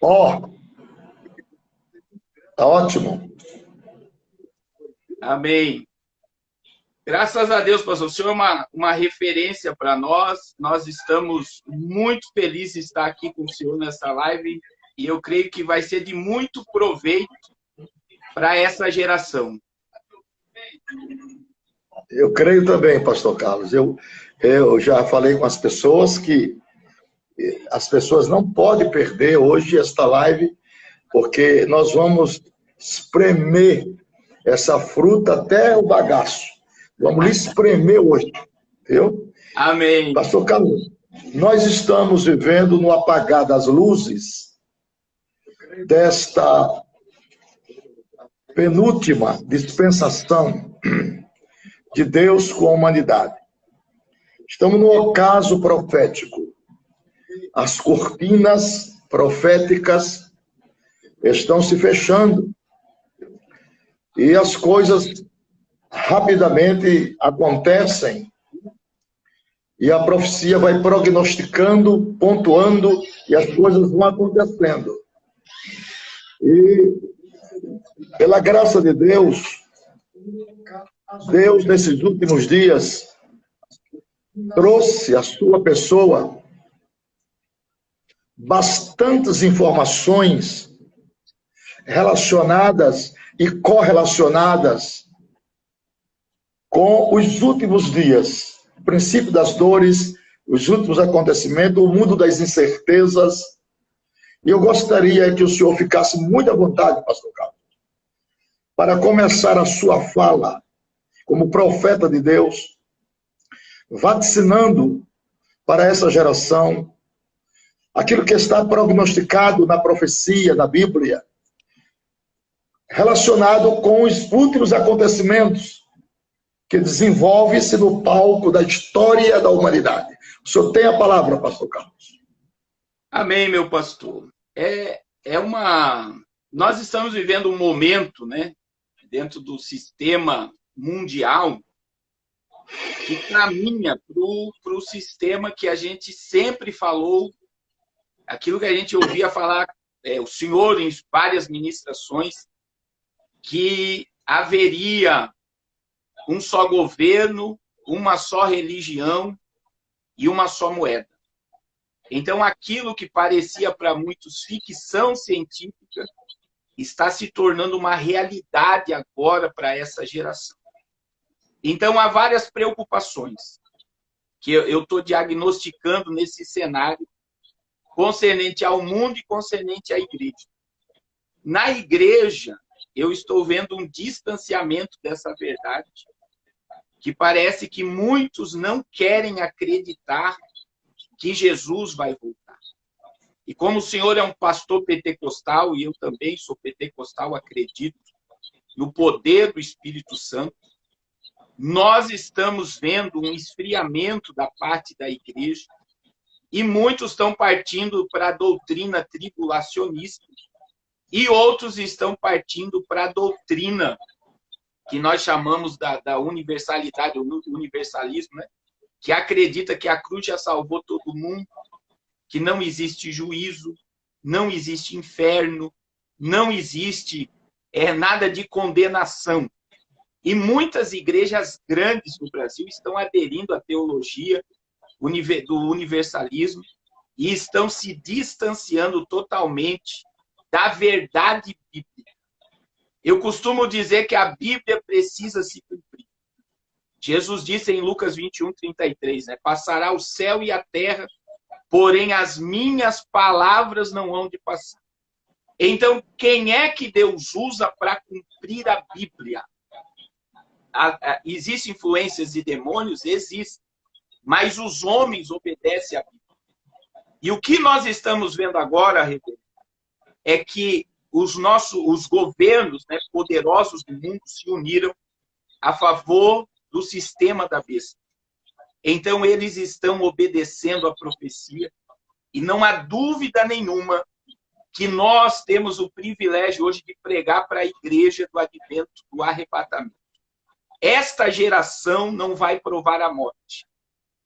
Ó, tá ótimo. Amém. Graças a Deus, pastor. O senhor é uma referência para nós. Nós estamos muito felizes de estar aqui com o senhor nessa live. E eu creio que vai ser de muito proveito para essa geração. Eu creio também, pastor Carlos. Eu já falei com as pessoas que as pessoas não podem perder hoje esta live, porque nós vamos espremer essa fruta até o bagaço. Vamos lhe espremer hoje, viu? Amém. Pastor Carlos, nós estamos vivendo no apagar das luzes desta penúltima dispensação de Deus com a humanidade. Estamos no ocaso profético. As cortinas proféticas estão se fechando e as coisas rapidamente acontecem e a profecia vai prognosticando, pontuando e as coisas vão acontecendo. E pela graça de Deus, Deus nesses últimos dias trouxe à sua pessoa bastantes informações relacionadas e correlacionadas com os últimos dias, o princípio das dores, os últimos acontecimentos, o mundo das incertezas. E eu gostaria que o senhor ficasse muito à vontade, pastor Carlos, para começar a sua fala como profeta de Deus, vaticinando para essa geração aquilo que está prognosticado na profecia, na Bíblia, relacionado com os últimos acontecimentos que desenvolve-se no palco da história da humanidade. O senhor tem a palavra, pastor Carlos. Amém, meu pastor. Nós estamos vivendo um momento, né, dentro do sistema mundial que caminha para o sistema que a gente sempre falou, aquilo que a gente ouvia falar, o senhor em várias ministrações, que haveria um só governo, uma só religião e uma só moeda. Então, aquilo que parecia para muitos ficção científica está se tornando uma realidade agora para essa geração. Então, há várias preocupações que eu estou diagnosticando nesse cenário concernente ao mundo e concernente à igreja. Na igreja, eu estou vendo um distanciamento dessa verdade, que parece que muitos não querem acreditar que Jesus vai voltar. E como o senhor é um pastor pentecostal, e eu também sou pentecostal, acredito no poder do Espírito Santo, nós estamos vendo um esfriamento da parte da igreja, e muitos estão partindo para a doutrina tribulacionista, e outros estão partindo para a doutrina que nós chamamos da universalidade, o universalismo, né? Que acredita que a cruz já salvou todo mundo, que não existe juízo, não existe inferno, não existe nada de condenação. E muitas igrejas grandes no Brasil estão aderindo à teologia do universalismo e estão se distanciando totalmente da verdade bíblica. Eu costumo dizer que a Bíblia precisa se cumprir. Jesus disse em Lucas 21:33, né? Passará o céu e a terra, porém as minhas palavras não hão de passar. Então, quem é que Deus usa para cumprir a Bíblia? Existem influências de demônios? Existem. Mas os homens obedecem a Bíblia. E o que nós estamos vendo agora, reverendo, é que os governos, né, poderosos do mundo se uniram a favor do sistema da besta. Então, eles estão obedecendo a profecia e não há dúvida nenhuma que nós temos o privilégio hoje de pregar para a igreja do advento, do arrebatamento. Esta geração não vai provar a morte.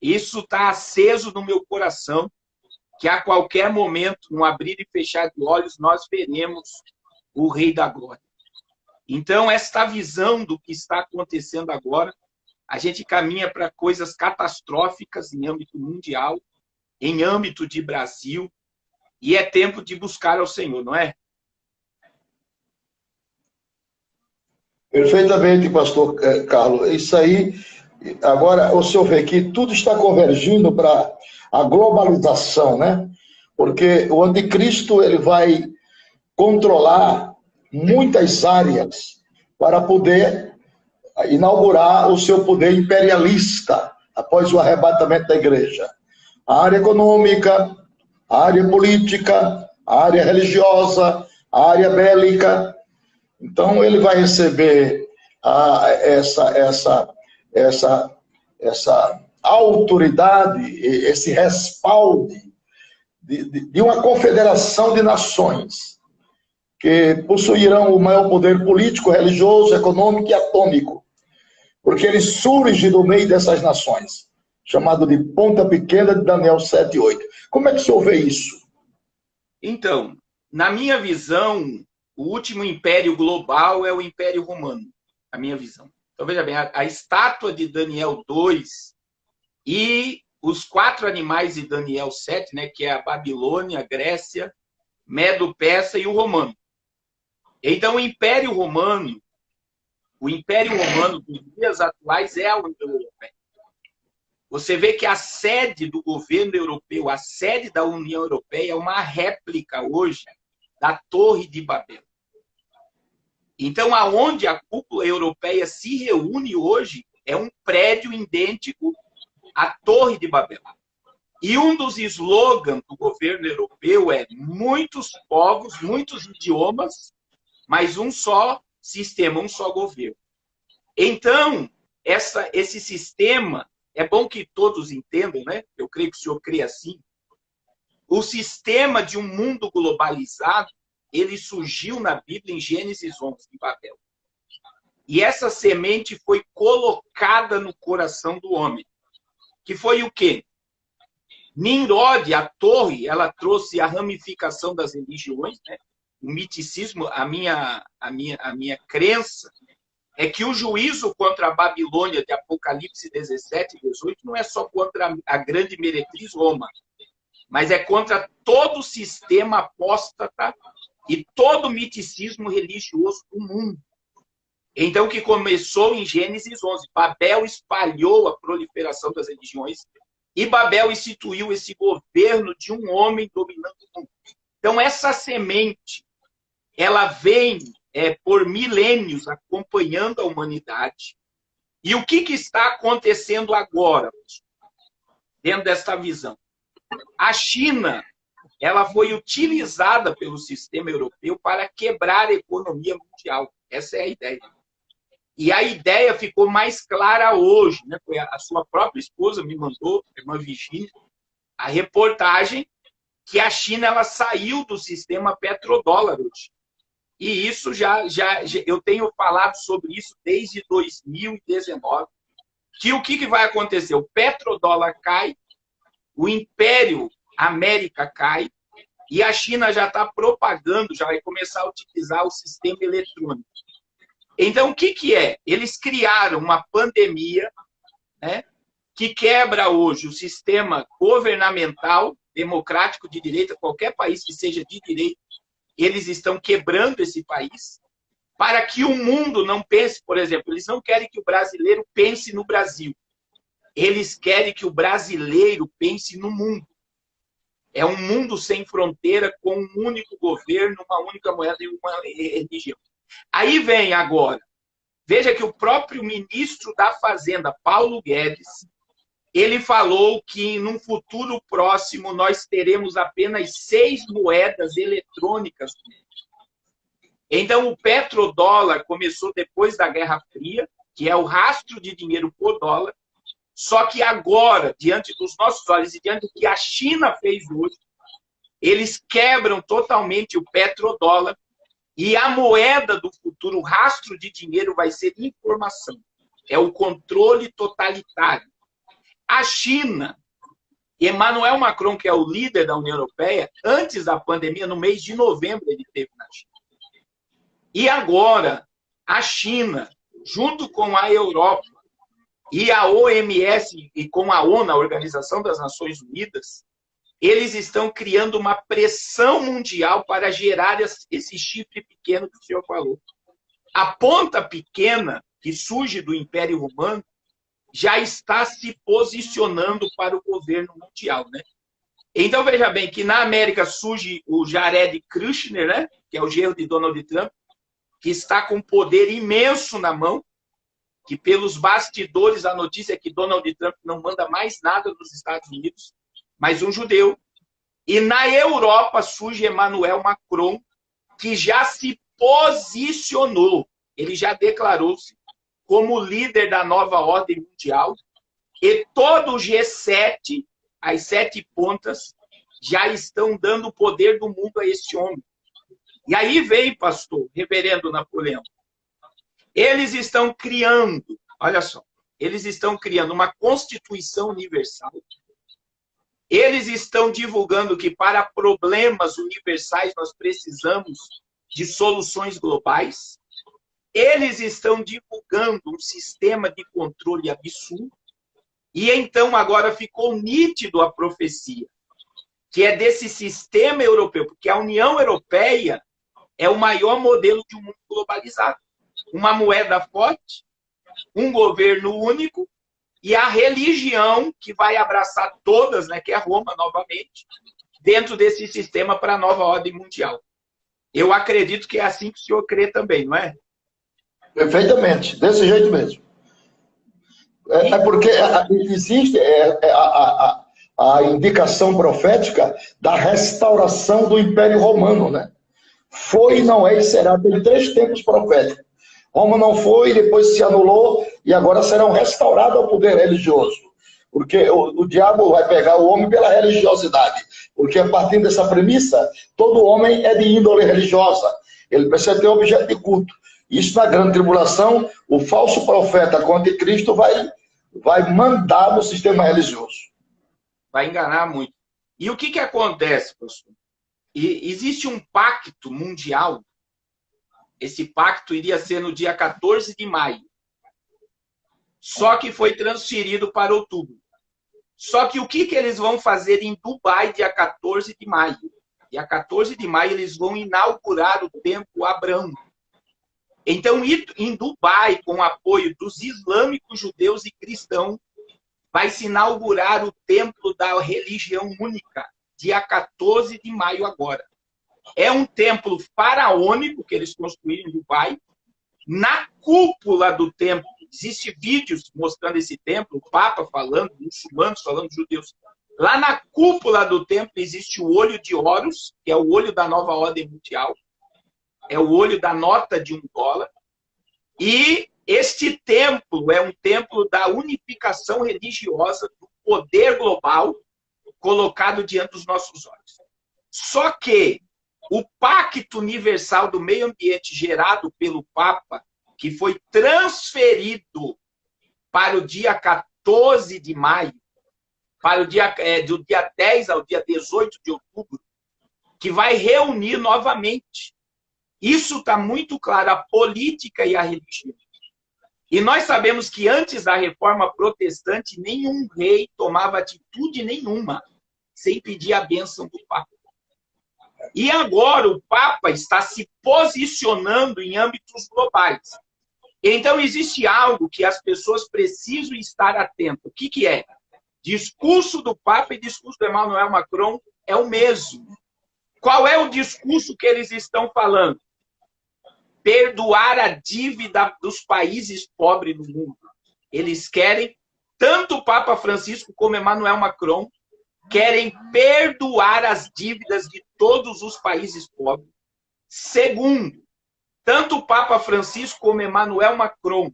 Isso está aceso no meu coração que a qualquer momento, no abrir e fechar de olhos, nós veremos o Rei da Glória. Então, esta visão do que está acontecendo agora, a gente caminha para coisas catastróficas em âmbito mundial, em âmbito de Brasil, e é tempo de buscar ao Senhor, não é? Perfeitamente, pastor Carlos. Isso aí, agora o senhor vê que tudo está convergindo para a globalização, né? Porque o anticristo ele vai controlar muitas áreas para poder inaugurar o seu poder imperialista após o arrebatamento da igreja. A área econômica, a área política, a área religiosa, a área bélica. Então, ele vai receber essa autoridade, esse respaldo de uma confederação de nações que possuirão o maior poder político, religioso, econômico e atômico, porque ele surge do meio dessas nações, chamado de Ponta Pequena de Daniel 7:8. Como é que o senhor vê isso? Então, na minha visão, o último império global é o Império Romano, a minha visão. Então, veja bem, a estátua de Daniel 2 e os 4 animais de Daniel 7, né, que é a Babilônia, a Grécia, Medo-Persa e o Romano. Então, o Império Romano dos dias atuais é a União Europeia. Você vê que a sede do governo europeu, a sede da União Europeia, é uma réplica hoje da Torre de Babel. Então, aonde a cúpula europeia se reúne hoje é um prédio idêntico à Torre de Babel. E um dos slogans do governo europeu é muitos povos, muitos idiomas, mas um só sistema, um só governo. Então, esse sistema, é bom que todos entendam, né? Eu creio que o senhor crê assim. O sistema de um mundo globalizado, ele surgiu na Bíblia em Gênesis 11, em Babel. E essa semente foi colocada no coração do homem. Que foi o quê? Nimrod, a torre, ela trouxe a ramificação das religiões, né? O miticismo, a minha crença é que o juízo contra a Babilônia de Apocalipse 17 e 18 não é só contra a grande meretriz Roma, mas é contra todo o sistema apóstata e todo o miticismo religioso do mundo. Então, que começou em Gênesis 11. Babel espalhou a proliferação das religiões e Babel instituiu esse governo de um homem dominando o mundo. Então, essa semente, ela vem por milênios acompanhando a humanidade. E o que está acontecendo agora, dentro desta visão? A China, ela foi utilizada pelo sistema europeu para quebrar a economia mundial. Essa é a ideia. E a ideia ficou mais clara hoje, né? A sua própria esposa me mandou, a irmã Virgínia, a reportagem que a China ela saiu do sistema petrodólar hoje. E isso eu tenho falado sobre isso desde 2019. Que o que vai acontecer? O petrodólar cai, o Império América cai, e a China já está propagando, já vai começar a utilizar o sistema eletrônico. Então, o que é? Eles criaram uma pandemia, né, que quebra hoje o sistema governamental, democrático de direita, qualquer país que seja de direita, eles estão quebrando esse país, para que o mundo não pense, por exemplo, eles não querem que o brasileiro pense no Brasil. Eles querem que o brasileiro pense no mundo. É um mundo sem fronteira, com um único governo, uma única moeda e uma religião. Aí vem agora, veja que o próprio ministro da Fazenda, Paulo Guedes, ele falou que num futuro próximo nós teremos apenas 6 moedas eletrônicas. Então o petrodólar começou depois da Guerra Fria, que é o rastro de dinheiro por dólar, só que agora, diante dos nossos olhos e diante do que a China fez hoje, eles quebram totalmente o petrodólar e a moeda do futuro, o rastro de dinheiro, vai ser informação. É o controle totalitário. A China, Emmanuel Macron, que é o líder da União Europeia, antes da pandemia, no mês de novembro, ele esteve na China. E agora, a China, junto com a Europa e a OMS e com a ONU, a Organização das Nações Unidas, eles estão criando uma pressão mundial para gerar esse chifre pequeno que o senhor falou. A ponta pequena, que surge do Império Romano, já está se posicionando para o governo mundial, né? Então, veja bem, que na América surge o Jared Kushner, né? Que é o genro de Donald Trump, que está com poder imenso na mão, que pelos bastidores a notícia é que Donald Trump não manda mais nada nos Estados Unidos, mas um judeu. E na Europa surge Emmanuel Macron, que já se posicionou, ele já declarou-se como líder da nova ordem mundial, e todo o G7, as 7 pontas, já estão dando o poder do mundo a esse homem. E aí vem, pastor, reverendo Napoleão, eles estão criando, olha só, eles estão criando uma Constituição Universal, eles estão divulgando que para problemas universais nós precisamos de soluções globais, eles estão divulgando um sistema de controle absurdo, e então agora ficou nítido a profecia, que é desse sistema europeu, porque a União Europeia é o maior modelo de um mundo globalizado. Uma moeda forte, um governo único, e a religião que vai abraçar todas, né, que é Roma novamente, dentro desse sistema para a nova ordem mundial. Eu acredito que é assim que o senhor crê também, não é? Perfeitamente, desse jeito mesmo. É porque existe a indicação profética da restauração do Império Romano, né? Foi, não é e será. Tem 3 tempos proféticos. Roma não foi, depois se anulou, e agora serão restaurados ao poder religioso. Porque o diabo vai pegar o homem pela religiosidade. Porque a partir dessa premissa, todo homem é de índole religiosa. Ele precisa ter objeto de culto. Isso na grande tribulação, o falso profeta com o anticristo vai mandar no sistema religioso. Vai enganar muito. E o que acontece, pastor? Existe um pacto mundial. Esse pacto iria ser no dia 14 de maio. Só que foi transferido para outubro. Só que o que eles vão fazer em Dubai, dia 14 de maio? Dia 14 de maio, eles vão inaugurar o Templo Abraão. Então, em Dubai, com o apoio dos islâmicos, judeus e cristãos, vai se inaugurar o Templo da Religião Única, dia 14 de maio agora. É um templo faraônico que eles construíram em Dubai. Na cúpula do templo, existem vídeos mostrando esse templo, o Papa falando, muçulmanos falando, judeus. Lá na cúpula do templo existe o olho de Horus, que é o olho da nova ordem mundial. É o olho da nota de $1. E este templo é um templo da unificação religiosa, do poder global, colocado diante dos nossos olhos. Só que o Pacto Universal do Meio Ambiente gerado pelo Papa, que foi transferido para o dia 14 de maio, para do dia 10 ao dia 18 de outubro, que vai reunir novamente. Isso está muito claro, a política e a religião. E nós sabemos que antes da reforma protestante, nenhum rei tomava atitude nenhuma sem pedir a bênção do Papa. E agora o Papa está se posicionando em âmbitos globais. Então existe algo que as pessoas precisam estar atentas. O que é? Discurso do Papa e discurso do Emmanuel Macron é o mesmo. Qual é o discurso que eles estão falando? Perdoar a dívida dos países pobres do mundo. Eles querem, tanto o Papa Francisco como Emmanuel Macron, querem perdoar as dívidas de todos os países pobres. Segundo, tanto o Papa Francisco como Emmanuel Macron,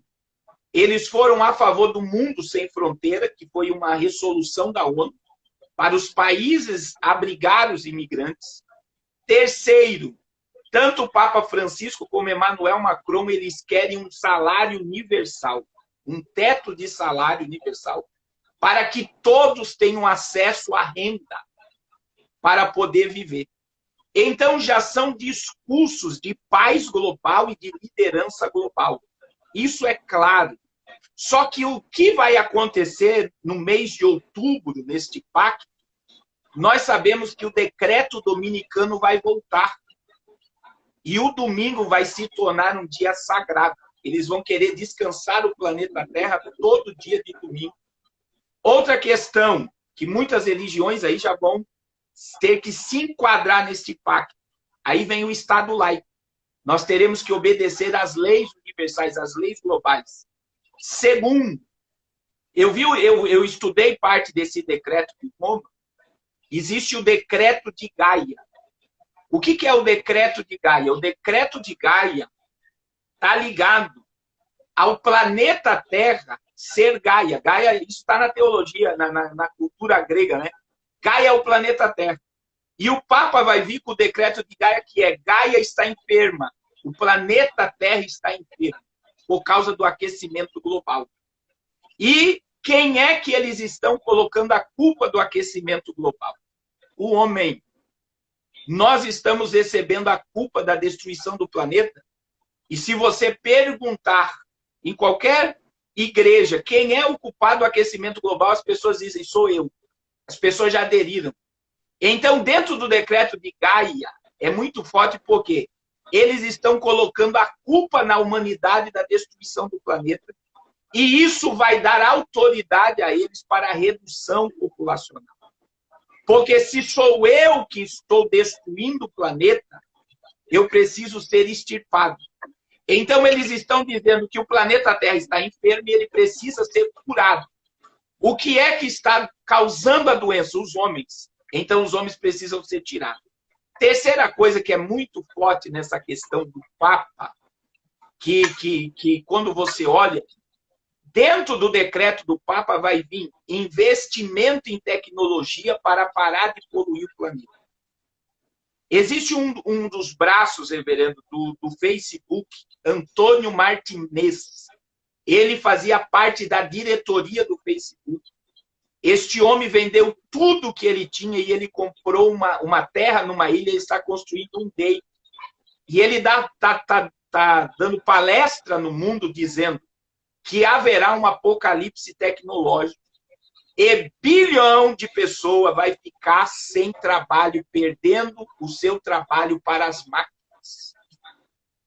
eles foram a favor do mundo sem fronteira, que foi uma resolução da ONU, para os países abrigar os imigrantes. Terceiro, tanto o Papa Francisco como Emmanuel Macron, eles querem um salário universal, um teto de salário universal, para que todos tenham acesso à renda para poder viver. Então, já são discursos de paz global e de liderança global. Isso é claro. Só que o que vai acontecer no mês de outubro, neste pacto, nós sabemos que o decreto dominicano vai voltar. E o domingo vai se tornar um dia sagrado. Eles vão querer descansar o planeta Terra todo dia de domingo. Outra questão, que muitas religiões aí já vão ter que se enquadrar neste pacto. Aí vem o Estado laico. Nós teremos que obedecer às leis universais, às leis globais. Segundo, eu estudei parte desse decreto de Roma. Existe o decreto de Gaia. O que é o decreto de Gaia? O decreto de Gaia está ligado ao planeta Terra ser Gaia. Gaia, isso está na teologia, na cultura grega, né? Gaia é o planeta Terra. E o Papa vai vir com o decreto de Gaia, que é Gaia está enferma. O planeta Terra está enfermo por causa do aquecimento global. E quem é que eles estão colocando a culpa do aquecimento global? O homem. Nós estamos recebendo a culpa da destruição do planeta. E se você perguntar em qualquer igreja quem é o culpado do aquecimento global, as pessoas dizem, sou eu. As pessoas já aderiram. Então, dentro do decreto de Gaia, é muito forte porque eles estão colocando a culpa na humanidade da destruição do planeta. E isso vai dar autoridade a eles para a redução populacional. Porque se sou eu que estou destruindo o planeta, eu preciso ser extirpado. Então, eles estão dizendo que o planeta Terra está enfermo e ele precisa ser curado. O que é que está causando a doença? Os homens. Então, os homens precisam ser tirados. Terceira coisa que é muito forte nessa questão do Papa, que quando você olha, dentro do decreto do Papa vai vir investimento em tecnologia para parar de poluir o planeta. Existe um dos braços, reverendo, do Facebook, Antônio Martinez. Ele fazia parte da diretoria do Facebook. Este homem vendeu tudo que ele tinha e ele comprou uma terra numa ilha e está construindo um day. E ele tá dando palestra no mundo dizendo que haverá um apocalipse tecnológico e bilhão de pessoas vai ficar sem trabalho, perdendo o seu trabalho para as máquinas.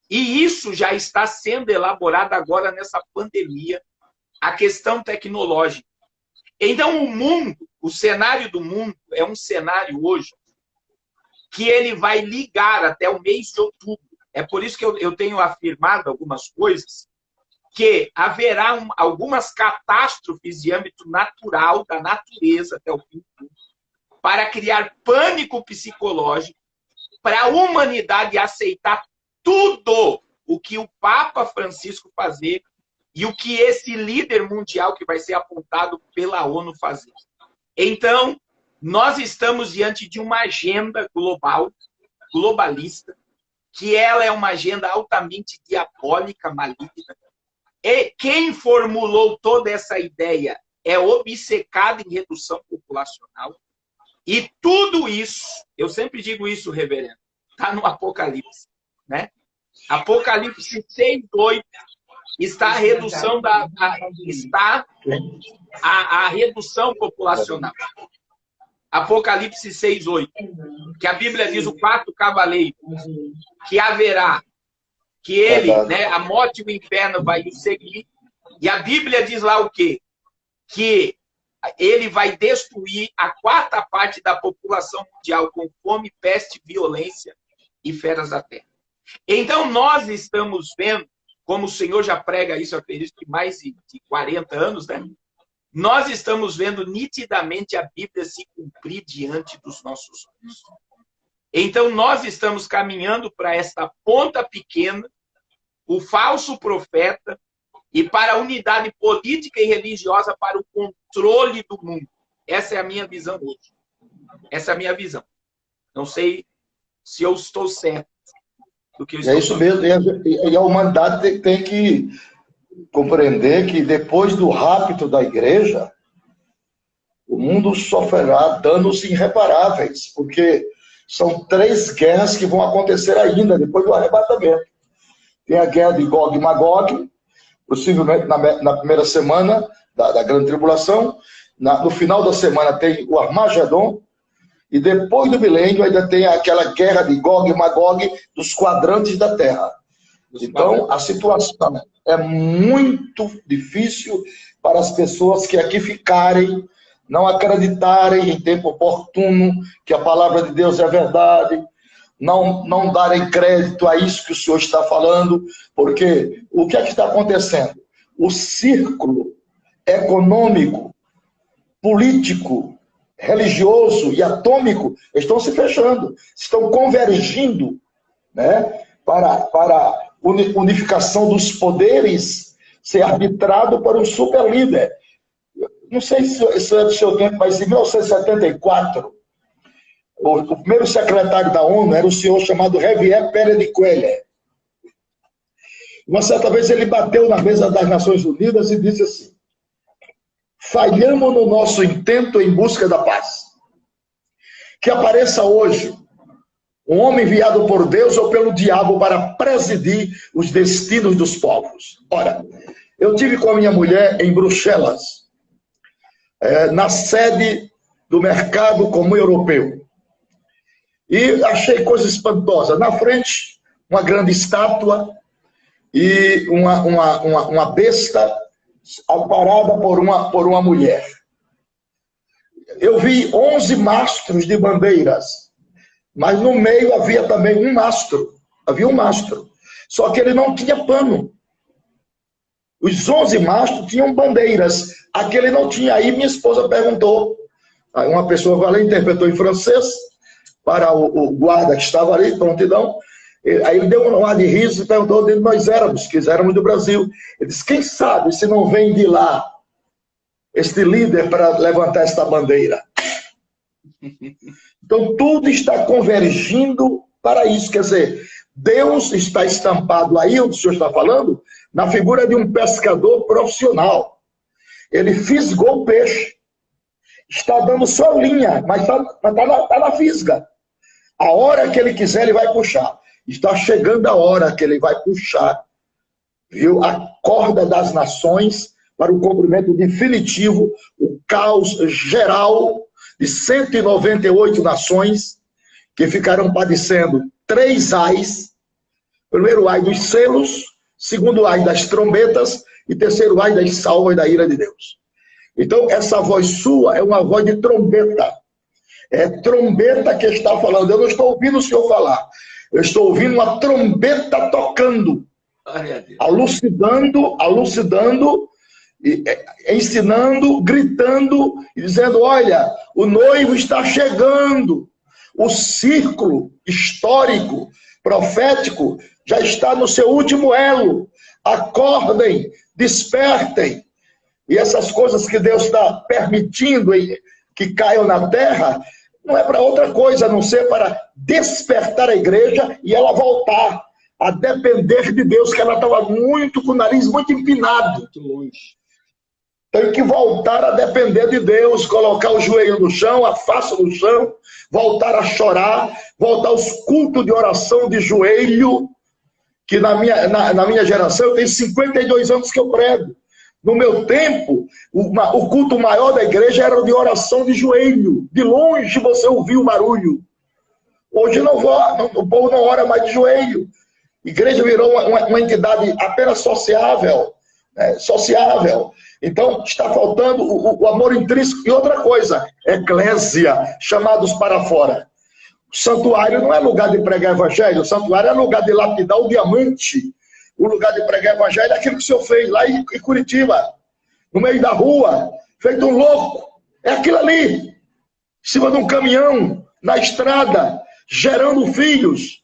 E isso já está sendo elaborado agora nessa pandemia, a questão tecnológica. Então, o mundo, o cenário do mundo é um cenário hoje que ele vai ligar até o mês de outubro. É por isso que eu tenho afirmado algumas coisas, que haverá algumas catástrofes de âmbito natural, da natureza até o fim do mundo, para criar pânico psicológico, para a humanidade aceitar tudo o que o Papa Francisco fazer e o que esse líder mundial que vai ser apontado pela ONU fazer. Então, nós estamos diante de uma agenda global, globalista, que ela é uma agenda altamente diabólica, maligna. E quem formulou toda essa ideia é obcecado em redução populacional. E tudo isso, eu sempre digo isso, reverendo, está no Apocalipse. Né? Apocalipse 6:8 está a redução a redução populacional. Apocalipse 6:8, que a Bíblia diz o quarto cavaleiro, que haverá, que ele, né, a morte e o inferno vai o seguir, e a Bíblia diz lá o quê? Que ele vai destruir a quarta parte da população mundial com fome, peste, violência e feras da terra. Então, nós estamos vendo, como o Senhor já prega isso há mais de 40 anos, né? Nós estamos vendo nitidamente a Bíblia se cumprir diante dos nossos olhos. Então, nós estamos caminhando para esta ponta pequena, o falso profeta, e para a unidade política e religiosa para o controle do mundo. Essa é a minha visão hoje. Essa é a minha visão. Não sei se eu estou certo do que eu estou isso mesmo. E a humanidade tem que compreender que depois do rapto da igreja, o mundo sofrerá danos irreparáveis, porque são 3 guerras que vão acontecer ainda, depois do arrebatamento. Tem a guerra de Gog e Magog, possivelmente na primeira semana da grande tribulação. No final da semana tem o Armagedon, e depois do milênio ainda tem aquela guerra de Gog e Magog dos quadrantes da Terra. Então, a situação é muito difícil para as pessoas que aqui ficarem, não acreditarem em tempo oportuno que a palavra de Deus é verdade, não darem crédito a isso que o Senhor está falando, porque o que é que está acontecendo? O círculo econômico, político, religioso e atômico estão se fechando, estão convergindo, né, para unificação dos poderes ser arbitrado por um super líder. Não sei se é do seu tempo, mas em 1974, o primeiro secretário da ONU era o senhor chamado Javier Pérez de Cuéllar. Uma certa vez ele bateu na mesa das Nações Unidas e disse assim: falhamos no nosso intento em busca da paz. Que apareça hoje um homem enviado por Deus ou pelo diabo para presidir os destinos dos povos. Ora, eu tive com a minha mulher em Bruxelas, na sede do Mercado Comum Europeu. E achei coisa espantosa. Na frente, uma grande estátua e uma besta amparada por uma mulher. Eu vi 11 mastros de bandeiras, mas no meio havia também um mastro. Havia um mastro. Só que ele não tinha pano. Os 11 mastros tinham bandeiras. Aquele não tinha. Aí minha esposa perguntou. Aí uma pessoa vai lá, interpretou em francês para o guarda que estava ali, prontidão. Aí ele deu um ar de riso e perguntou onde nós éramos, que éramos do Brasil. Ele disse: quem sabe se não vem de lá este líder para levantar esta bandeira. Então tudo está convergindo para isso. Quer dizer, Deus está estampado aí, o que o senhor está falando, na figura de um pescador profissional. Ele fisgou o peixe. Está dando só linha, mas está na fisga. A hora que ele quiser, ele vai puxar. Está chegando a hora que ele vai puxar, viu, a corda das nações para o cumprimento definitivo, o caos geral de 198 nações que ficarão padecendo 3 ais. Primeiro ai dos selos, segundo ai das trombetas e terceiro ai das salvas da ira de Deus. Então, essa voz sua é uma voz de trombeta. É trombeta que está falando. Eu não estou ouvindo o senhor falar. Eu estou ouvindo uma trombeta tocando, alucidando, ensinando, gritando e dizendo: olha, o noivo está chegando. O círculo histórico, profético, já está no seu último elo. Acordem, despertem. E essas coisas que Deus está permitindo que caiam na terra, não é para outra coisa, a não ser para despertar a igreja e ela voltar a depender de Deus, que ela estava com o nariz muito empinado. Muito longe. Tem que voltar a depender de Deus, colocar o joelho no chão, a face no chão, voltar a chorar, voltar aos cultos de oração de joelho, que na minha geração, eu tenho 52 anos que eu prego. No meu tempo, o culto maior da igreja era o de oração de joelho. De longe você ouvia o barulho. Hoje o povo não ora mais de joelho. A igreja virou uma entidade apenas sociável. Sociável. Então, está faltando o amor intrínseco. E outra coisa, eclésia, chamados para fora. O santuário não é lugar de pregar evangelho, o santuário é lugar de lapidar o diamante. O lugar de pregar evangelho é aquilo que o senhor fez lá em Curitiba, no meio da rua, feito um louco. É aquilo ali, em cima de um caminhão, na estrada, gerando filhos.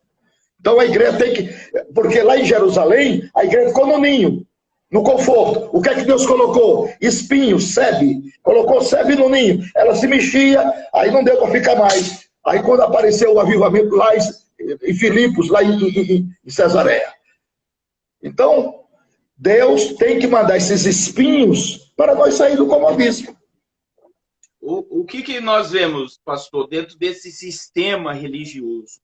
Então a igreja tem que... Porque lá em Jerusalém, a igreja ficou no ninho, no conforto. O que é que Deus colocou? Espinho, sebe. Colocou sebe no ninho. Ela se mexia, aí não deu para ficar mais. Aí quando apareceu o avivamento lá em Filipos, lá em Cesareia. Então, Deus tem que mandar esses espinhos para nós sair do comodismo. O que nós vemos, pastor, dentro desse sistema religioso?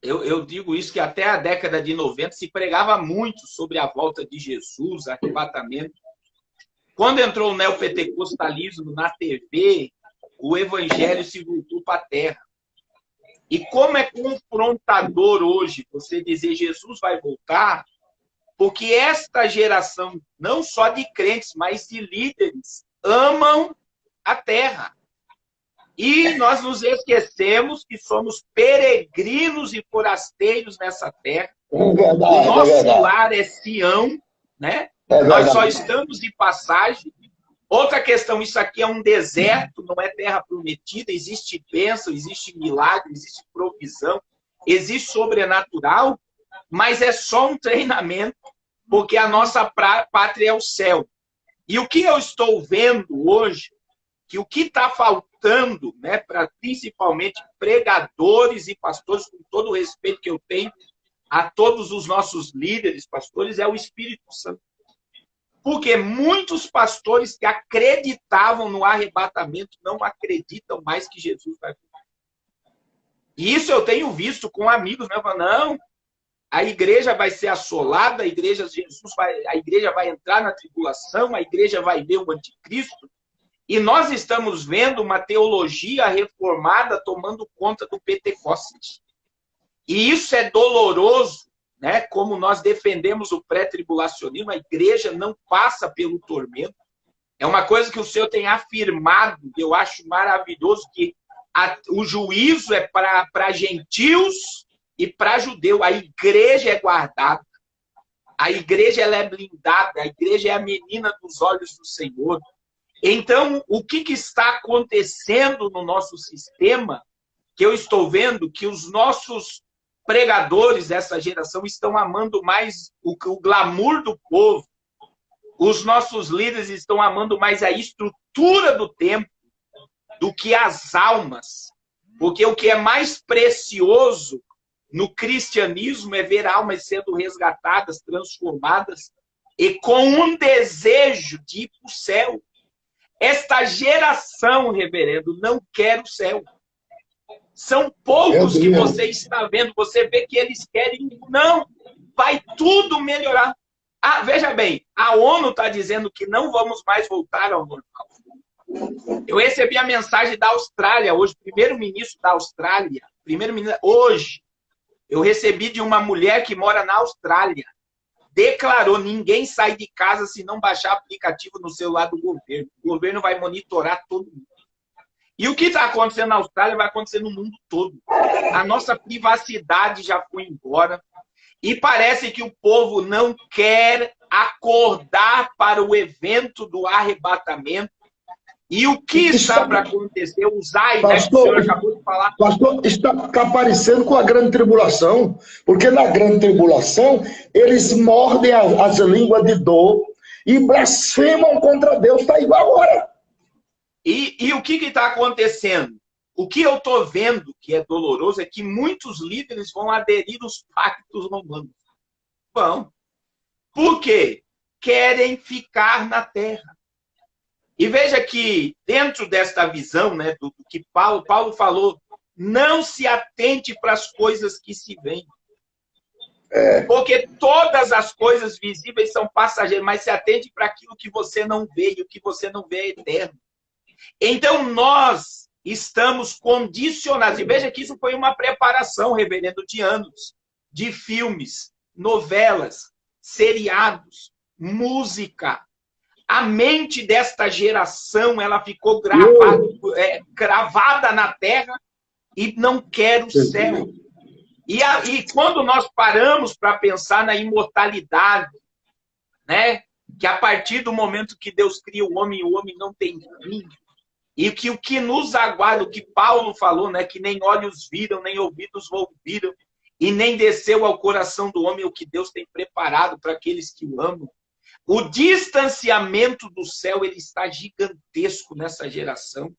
Eu digo isso que até a década de 90 se pregava muito sobre a volta de Jesus, arrebatamento. Quando entrou o neopentecostalismo na TV, o evangelho se voltou para a terra. E como é confrontador hoje você dizer Jesus vai voltar, porque esta geração, não só de crentes, mas de líderes, amam a terra. E nós nos esquecemos que somos peregrinos e forasteiros nessa terra. Verdade, o nosso lar é Sião, né? Nós só estamos de passagem. Outra questão, isso aqui é um deserto, não é terra prometida, existe bênção, existe milagre, existe provisão, existe sobrenatural, mas é só um treinamento, porque a nossa pátria é o céu. E o que eu estou vendo hoje, que o que está faltando, né, para principalmente pregadores e pastores, com todo o respeito que eu tenho a todos os nossos líderes, pastores, é o Espírito Santo. Porque muitos pastores que acreditavam no arrebatamento não acreditam mais que Jesus vai vir. E isso eu tenho visto com amigos, né? Não, a igreja vai ser assolada, a igreja vai entrar na tribulação, a igreja vai ver o anticristo. E nós estamos vendo uma teologia reformada tomando conta do Pentecostes. E isso é doloroso. Né? Como nós defendemos o pré-tribulacionismo, a igreja não passa pelo tormento. É uma coisa que o Senhor tem afirmado, eu acho maravilhoso, que o juízo é para gentios e para judeu. A igreja é guardada. A igreja ela é blindada. A igreja é a menina dos olhos do Senhor. Então, o que está acontecendo no nosso sistema, que eu estou vendo que os nossos pregadores dessa geração estão amando mais o glamour do povo. Os nossos líderes estão amando mais a estrutura do templo do que as almas. Porque o que é mais precioso no cristianismo é ver almas sendo resgatadas, transformadas e com um desejo de ir para o céu. Esta geração, reverendo, não quer o céu. São poucos que você está vendo, você vê que eles querem, não, vai tudo melhorar. Ah, veja bem, a ONU está dizendo que não vamos mais voltar ao normal. Eu recebi a mensagem da Austrália hoje, primeiro-ministro da Austrália, hoje, eu recebi de uma mulher que mora na Austrália, declarou, ninguém sai de casa se não baixar aplicativo no celular do governo. O governo vai monitorar todo mundo. E o que está acontecendo na Austrália vai acontecer no mundo todo. A nossa privacidade já foi embora. E parece que o povo não quer acordar para o evento do arrebatamento. E o que está para acontecer? O Zay, né, que o senhor acabou de falar. Pastor, está parecendo com a grande tribulação. Porque na grande tribulação, eles mordem as línguas de dor e blasfemam contra Deus. Está igual agora. E o que está acontecendo? O que eu estou vendo que é doloroso é que muitos líderes vão aderir aos pactos romanos. Vão. Por quê? Querem ficar na terra. E veja que dentro desta visão, né, do que Paulo falou, não se atente para as coisas que se veem. Porque todas as coisas visíveis são passageiras, mas se atente para aquilo que você não vê, e o que você não vê é eterno. Então, nós estamos condicionados. E veja que isso foi uma preparação, reverendo, de anos. De filmes, novelas, seriados, música. A mente desta geração, ela ficou gravada na terra e não quer o céu. E quando nós paramos para pensar na imortalidade, né? Que a partir do momento que Deus cria o homem não tem fim. E que o que nos aguarda, o que Paulo falou, né? Que nem olhos viram, nem ouvidos ouviram, e nem desceu ao coração do homem o que Deus tem preparado para aqueles que o amam. O distanciamento do céu, ele está gigantesco nessa geração.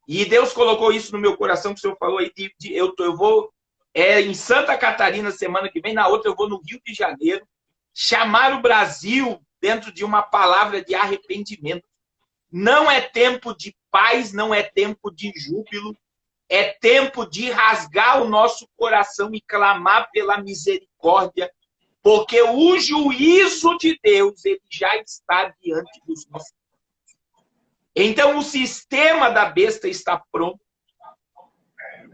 E Deus colocou isso no meu coração, que o senhor falou aí, eu vou em Santa Catarina semana que vem, na outra eu vou no Rio de Janeiro, chamar o Brasil dentro de uma palavra de arrependimento. Não é tempo de paz, não é tempo de júbilo, é tempo de rasgar o nosso coração e clamar pela misericórdia, porque o juízo de Deus ele já está diante dos nossos olhos. Então o sistema da besta está pronto.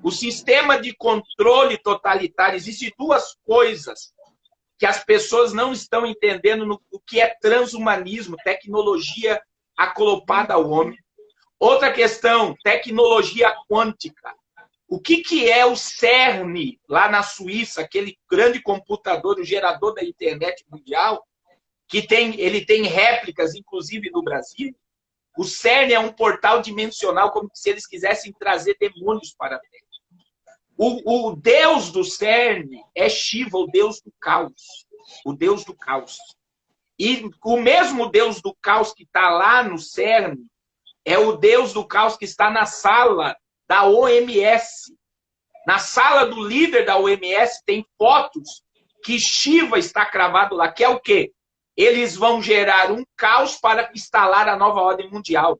O sistema de controle totalitário, existem duas coisas que as pessoas não estão entendendo no que é transhumanismo, tecnologia acoplada ao homem. Outra questão, tecnologia quântica. O que é o CERN, lá na Suíça, aquele grande computador, o gerador da internet mundial, que ele tem réplicas, inclusive no Brasil. O CERN é um portal dimensional, como se eles quisessem trazer demônios para a Terra. O deus do CERN é Shiva, o deus do caos. O deus do caos. E o mesmo deus do caos que está lá no CERN é o deus do caos que está na sala da OMS. Na sala do líder da OMS tem fotos que Shiva está cravado lá, que é o quê? Eles vão gerar um caos para instalar a nova ordem mundial.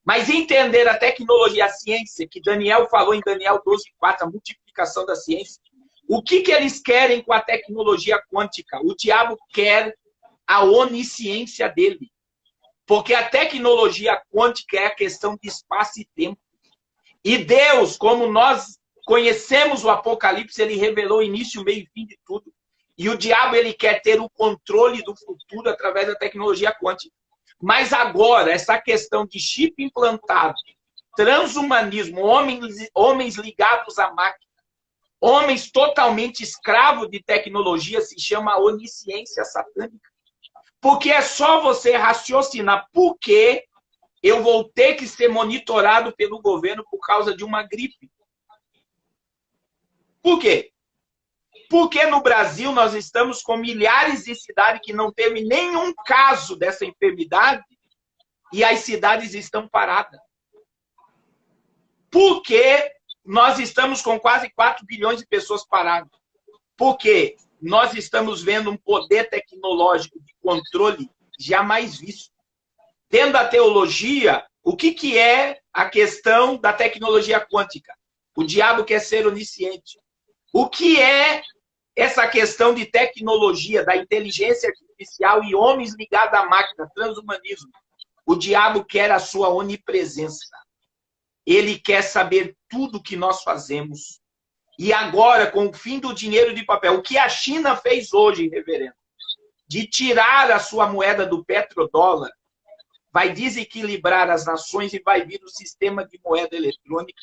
Mas entender a tecnologia, a ciência, que Daniel falou em Daniel 12:4, a multiplicação da ciência, o que eles querem com a tecnologia quântica? O diabo quer a onisciência dele. Porque a tecnologia quântica é a questão de espaço e tempo. E Deus, como nós conhecemos o Apocalipse, ele revelou início, meio e fim de tudo. E o diabo ele quer ter o controle do futuro através da tecnologia quântica. Mas agora, essa questão de chip implantado, transhumanismo, homens ligados à máquina, homens totalmente escravos de tecnologia, se chama onisciência satânica. Porque é só você raciocinar por que eu vou ter que ser monitorado pelo governo por causa de uma gripe. Por quê? Porque no Brasil nós estamos com milhares de cidades que não teve nenhum caso dessa enfermidade e as cidades estão paradas. Porque nós estamos com quase 4 bilhões de pessoas paradas. Porque nós estamos vendo um poder tecnológico de controle jamais visto. Dentro da teologia, o que é a questão da tecnologia quântica? O diabo quer ser onisciente. O que é essa questão de tecnologia, da inteligência artificial e homens ligados à máquina, transhumanismo? O diabo quer a sua onipresença. Ele quer saber tudo que nós fazemos. E agora, com o fim do dinheiro de papel, o que a China fez hoje, reverendo, de tirar a sua moeda do petrodólar, vai desequilibrar as nações e vai vir o sistema de moeda eletrônica.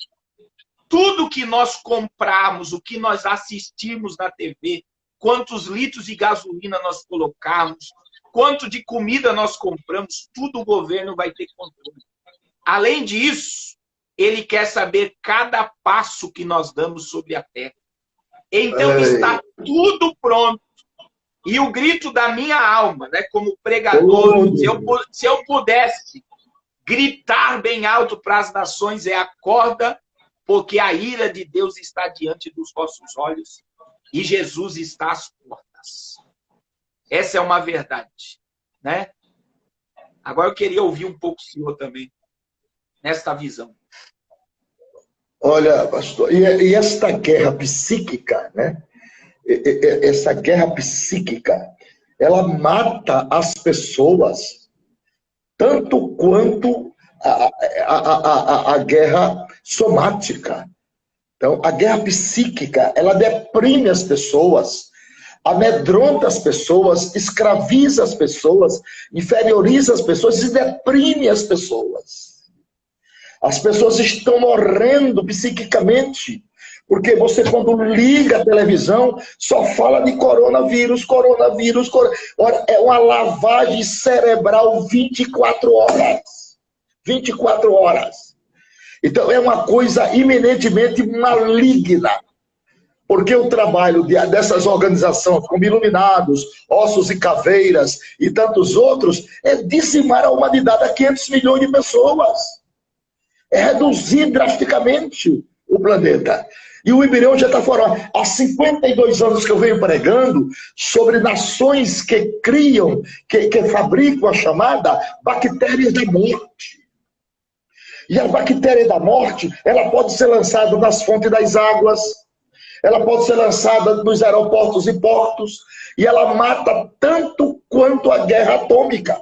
Tudo que nós compramos, o que nós assistimos na TV, quantos litros de gasolina nós colocamos, quanto de comida nós compramos, tudo o governo vai ter controle. Além disso, ele quer saber cada passo que nós damos sobre a terra. Então está tudo pronto. E o grito da minha alma, né, como pregador, se eu pudesse gritar bem alto para as nações, é: acorda, porque a ira de Deus está diante dos vossos olhos e Jesus está às portas. Essa é uma verdade, né? Agora eu queria ouvir um pouco o senhor também, nesta visão. Olha, pastor, e esta guerra psíquica, né? Essa guerra psíquica, ela mata as pessoas tanto quanto a guerra somática. Então, a guerra psíquica, ela deprime as pessoas, amedronta as pessoas, escraviza as pessoas, inferioriza as pessoas e deprime as pessoas. As pessoas estão morrendo psiquicamente, porque você, quando liga a televisão, só fala de coronavírus. Ora, é uma lavagem cerebral 24 horas. 24 horas. Então, é uma coisa eminentemente maligna. Porque o trabalho dessas organizações, como Iluminados, Ossos e Caveiras e tantos outros, é dizimar a humanidade a 500 milhões de pessoas. É reduzir drasticamente o planeta. E o Ibireu já está fora. Há 52 anos que eu venho pregando sobre nações que criam, que fabricam a chamada bactérias da morte. E a bactéria da morte, ela pode ser lançada nas fontes das águas, ela pode ser lançada nos aeroportos e portos, e ela mata tanto quanto a guerra atômica.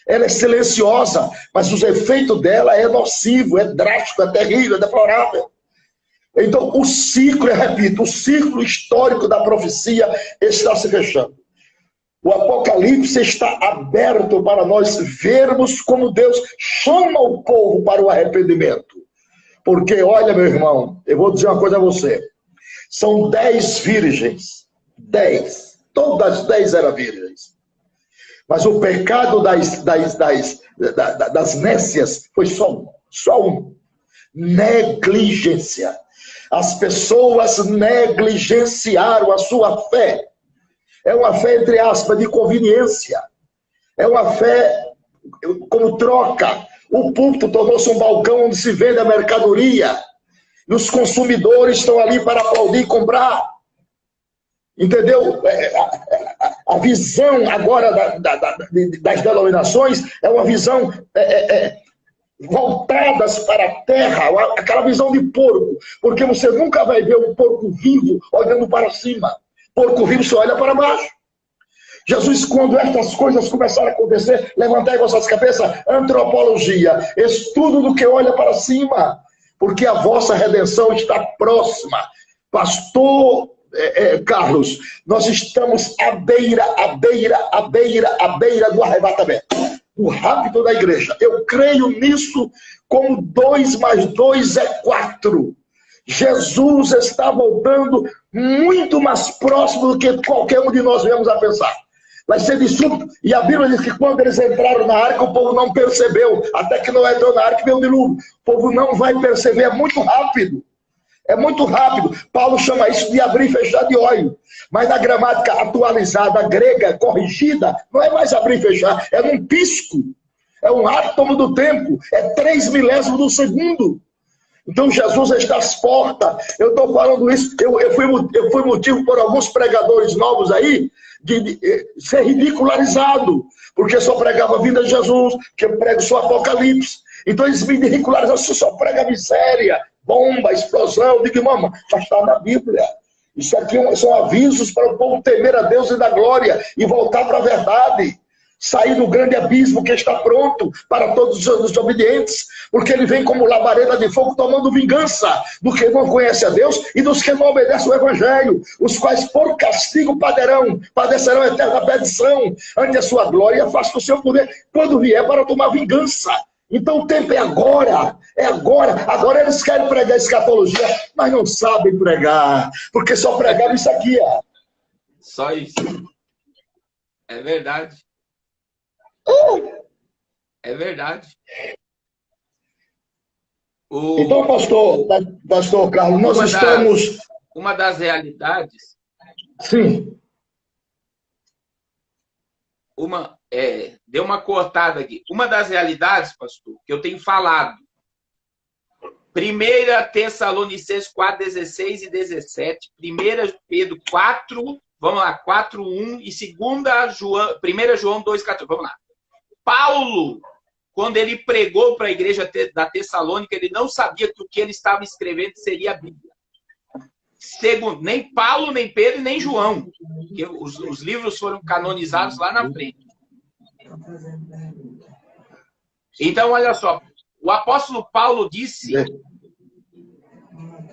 Ela é silenciosa, mas os efeitos dela é nocivo, é drástico, é terrível, é deplorável. Então, o ciclo, eu repito, o ciclo histórico da profecia está se fechando. O Apocalipse está aberto para nós vermos como Deus chama o povo para o arrependimento. Porque, olha, meu irmão, eu vou dizer uma coisa a você. São 10 virgens. 10. Todas as 10 eram virgens. Mas o pecado das nécias foi só um. Só um. Negligência. As pessoas negligenciaram a sua fé. É uma fé, entre aspas, de conveniência. É uma fé como troca. O púlpito tornou-se um balcão onde se vende a mercadoria. E os consumidores estão ali para aplaudir e comprar. Entendeu? A visão agora das denominações é uma visão voltadas para a terra, aquela visão de porco. Porque você nunca vai ver um porco vivo olhando para cima. Porco vivo só olha para baixo. Jesus, quando estas coisas começaram a acontecer, levantai vossas cabeças, antropologia, estudo do que olha para cima, porque a vossa redenção está próxima. Pastor Carlos, nós estamos à beira do arrebatamento, o rápido da igreja. Eu creio nisso como 2 mais 2 é 4. Jesus está voltando muito mais próximo do que qualquer um de nós viemos a pensar. Vai ser de súbito. E a Bíblia diz que quando eles entraram na arca, o povo não percebeu. Até que não entrou na arca e veio o dilúvio. O povo não vai perceber. É muito rápido. É muito rápido. Paulo chama isso de abrir e fechar de olho. Mas na gramática atualizada, grega, corrigida, não é mais abrir e fechar. É num pisco. É um átomo do tempo. É 3 milésimos do segundo. Então Jesus está às portas. Eu estou falando isso. Eu fui motivo por alguns pregadores novos aí de ser ridicularizado, porque só pregava a vinda de Jesus, que eu prego só Apocalipse. Então eles me ridicularizaram, você só prega miséria, bomba, explosão. Eu digo, irmão, mas está na Bíblia. Isso aqui são avisos para o povo temer a Deus e dar glória e voltar para a verdade. Sair do grande abismo que está pronto para todos os desobedientes, porque ele vem como labareda de fogo tomando vingança do que não conhece a Deus e dos que não obedecem o Evangelho, os quais por castigo padecerão eterna perdição ante a sua glória, afasta o seu poder quando vier para tomar vingança. Então o tempo é agora, agora eles querem pregar escatologia, mas não sabem pregar, porque só pregaram isso aqui, ó. Só isso. É verdade. É verdade. Então, pastor Carlos, nós estamos... Uma das realidades... Sim. Deu uma cortada aqui. Uma das realidades, pastor, que eu tenho falado. 1 Tessalonicenses 4, 16 e 17. 1 Pedro 4, vamos lá, 4, 1. E 1 João 2, 14. Vamos lá. Paulo, quando ele pregou para a igreja da Tessalônica, ele não sabia que o que ele estava escrevendo seria a Bíblia. Segundo, nem Paulo, nem Pedro, nem João. Porque os livros foram canonizados lá na frente. Então, olha só. O apóstolo Paulo disse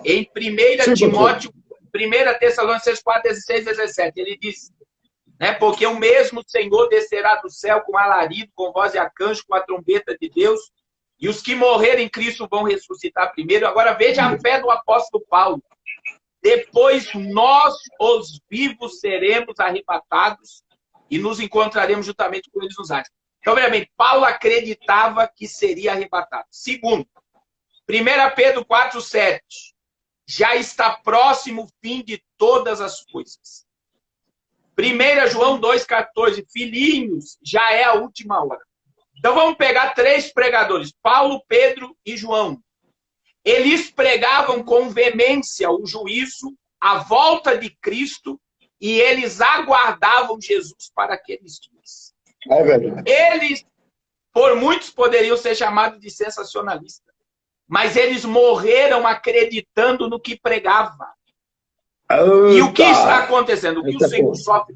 em 1 Timóteo, 1 Tessalonicenses 4, 16 e 17, ele disse, né, porque o mesmo Senhor descerá do céu com alarido, com voz de arcanjo, com a trombeta de Deus, e os que morrerem em Cristo vão ressuscitar primeiro. Agora veja a fé do apóstolo Paulo. Depois nós, os vivos, seremos arrebatados e nos encontraremos juntamente com eles nos ares. Então, veja bem, Paulo acreditava que seria arrebatado. Segundo, 1 Pedro 4, 7. Já está próximo o fim de todas as coisas. 1 João 2,14, filhinhos, já é a última hora. Então vamos pegar 3 pregadores, Paulo, Pedro e João. Eles pregavam com veemência o juízo, a volta de Cristo, e eles aguardavam Jesus para aqueles dias. É verdade. Eles por muitos poderiam ser chamados de sensacionalistas. Mas eles morreram acreditando no que pregava. E o que está acontecendo? O que o Senhor sofre,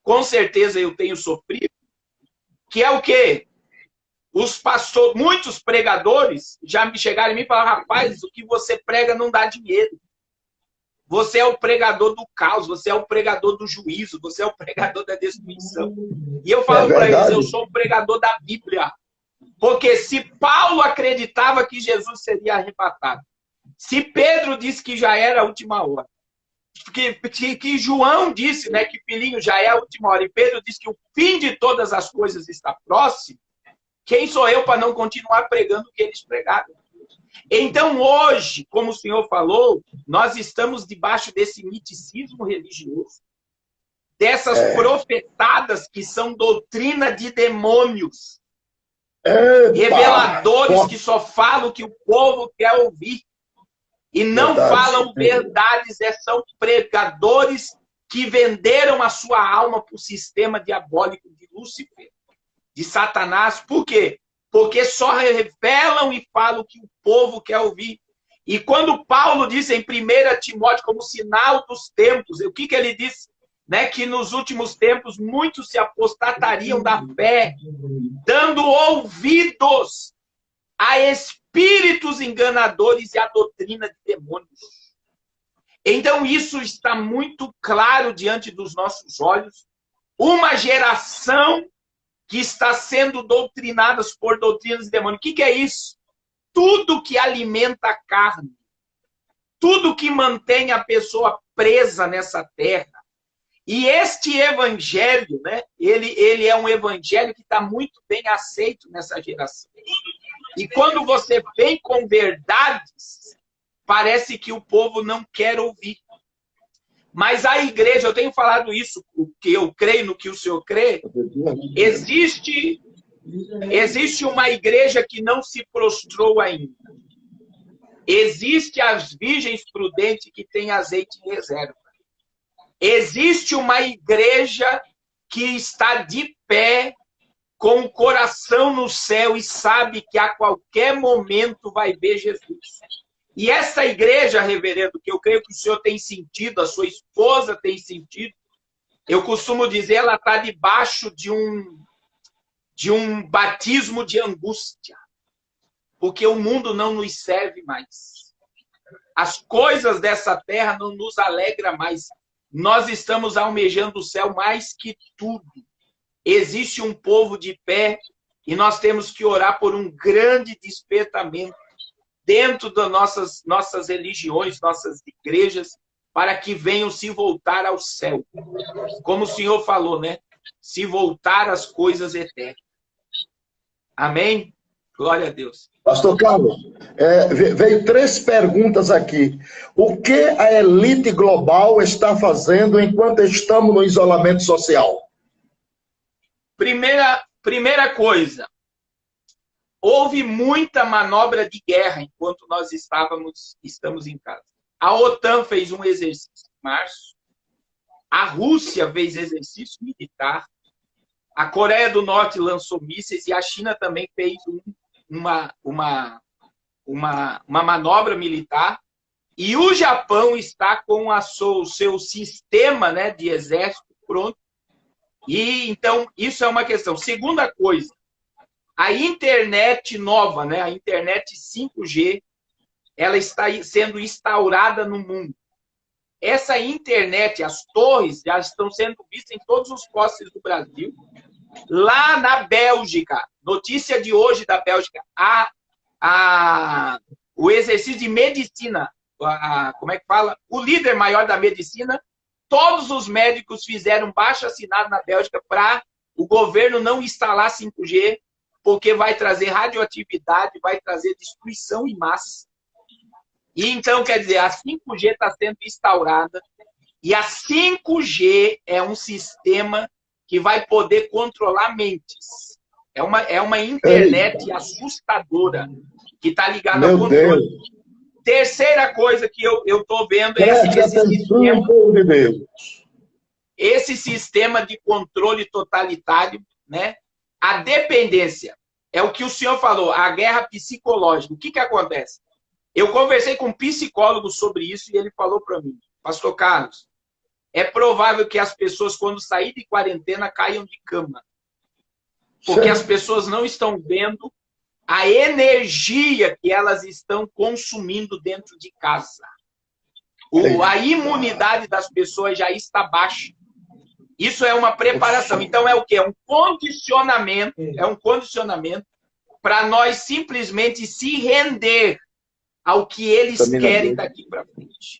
com certeza eu tenho sofrido, que é o quê? Os pastores, muitos pregadores já me chegaram em mim e falaram: rapaz, o que você prega não dá dinheiro. Você é o pregador do caos, você é o pregador do juízo, você é o pregador da destruição. E eu falo para eles: eu sou o pregador da Bíblia. Porque se Paulo acreditava que Jesus seria arrebatado, se Pedro disse que já era a última hora, que João disse, né, que filhinho já é a última hora, e Pedro disse que o fim de todas as coisas está próximo, quem sou eu para não continuar pregando o que eles pregaram? Então hoje, como o senhor falou, nós estamos debaixo desse miticismo religioso, dessas profetadas que são doutrina de demônios, reveladores que só falam o que o povo quer ouvir e não falam verdades. São pregadores que venderam a sua alma para o sistema diabólico de Lúcifer, de Satanás. Por quê? Porque só revelam e falam o que o povo quer ouvir. E quando Paulo diz em 1 Timóteo, como sinal dos tempos, o que ele diz? Né, que nos últimos tempos muitos se apostatariam da fé, dando ouvidos a espíritos enganadores e a doutrina de demônios. Então isso está muito claro diante dos nossos olhos. Uma geração que está sendo doutrinada por doutrinas de demônios. O que é isso? Tudo que alimenta a carne, tudo que mantém a pessoa presa nessa terra. E este evangelho, né, ele é um evangelho que está muito bem aceito nessa geração. E quando você vem com verdades, parece que o povo não quer ouvir. Mas a igreja, eu tenho falado isso, porque eu creio no que o senhor crê, existe uma igreja que não se prostrou ainda. Existe as virgens prudentes que têm azeite em reserva. Existe uma igreja que está de pé, com o coração no céu e sabe que a qualquer momento vai ver Jesus. E essa igreja, reverendo, que eu creio que o senhor tem sentido, a sua esposa tem sentido, eu costumo dizer, ela está debaixo de um batismo de angústia. Porque o mundo não nos serve mais. As coisas dessa terra não nos alegram mais. Nós estamos almejando o céu mais que tudo. Existe um povo de pé e nós temos que orar por um grande despertamento dentro das nossas religiões, nossas igrejas, para que venham se voltar ao céu. Como o senhor falou, né? Se voltar às coisas eternas. Amém? Glória a Deus. Pastor Carlos, veio 3 perguntas aqui. O que a elite global está fazendo enquanto estamos no isolamento social? Primeira coisa, houve muita manobra de guerra enquanto nós estamos em casa. A OTAN fez um exercício em março, a Rússia fez exercício militar, a Coreia do Norte lançou mísseis e a China também fez uma manobra militar, e o Japão está com o seu sistema, né, de exército pronto. E então isso é uma questão. Segunda coisa, a internet nova, né, a internet 5G, ela está sendo instaurada no mundo. Essa internet, as torres já estão sendo vistas em todos os postes do Brasil. Lá na Bélgica, notícia de hoje da Bélgica, o exercício de medicina, como é que fala? O líder maior da medicina, todos os médicos fizeram baixo-assinado na Bélgica para o governo não instalar 5G, porque vai trazer radioatividade, vai trazer destruição em massa. E então, quer dizer, a 5G está sendo instaurada, e a 5G é um sistema que vai poder controlar mentes. É uma internet assustadora que está ligada ao controle. Deus. Terceira coisa que eu estou vendo é esse sistema de controle totalitário, né? A dependência. é o que o senhor falou, a guerra psicológica. O que acontece? Eu conversei com um psicólogo sobre isso e ele falou para mim, Pastor Carlos, é provável que as pessoas, quando saírem de quarentena, caiam de cama. Porque as pessoas não estão vendo a energia que elas estão consumindo dentro de casa. A imunidade das pessoas já está baixa. Isso é uma preparação. Então é o quê? É um condicionamento. É um condicionamento para nós simplesmente se render ao que eles querem daqui para frente.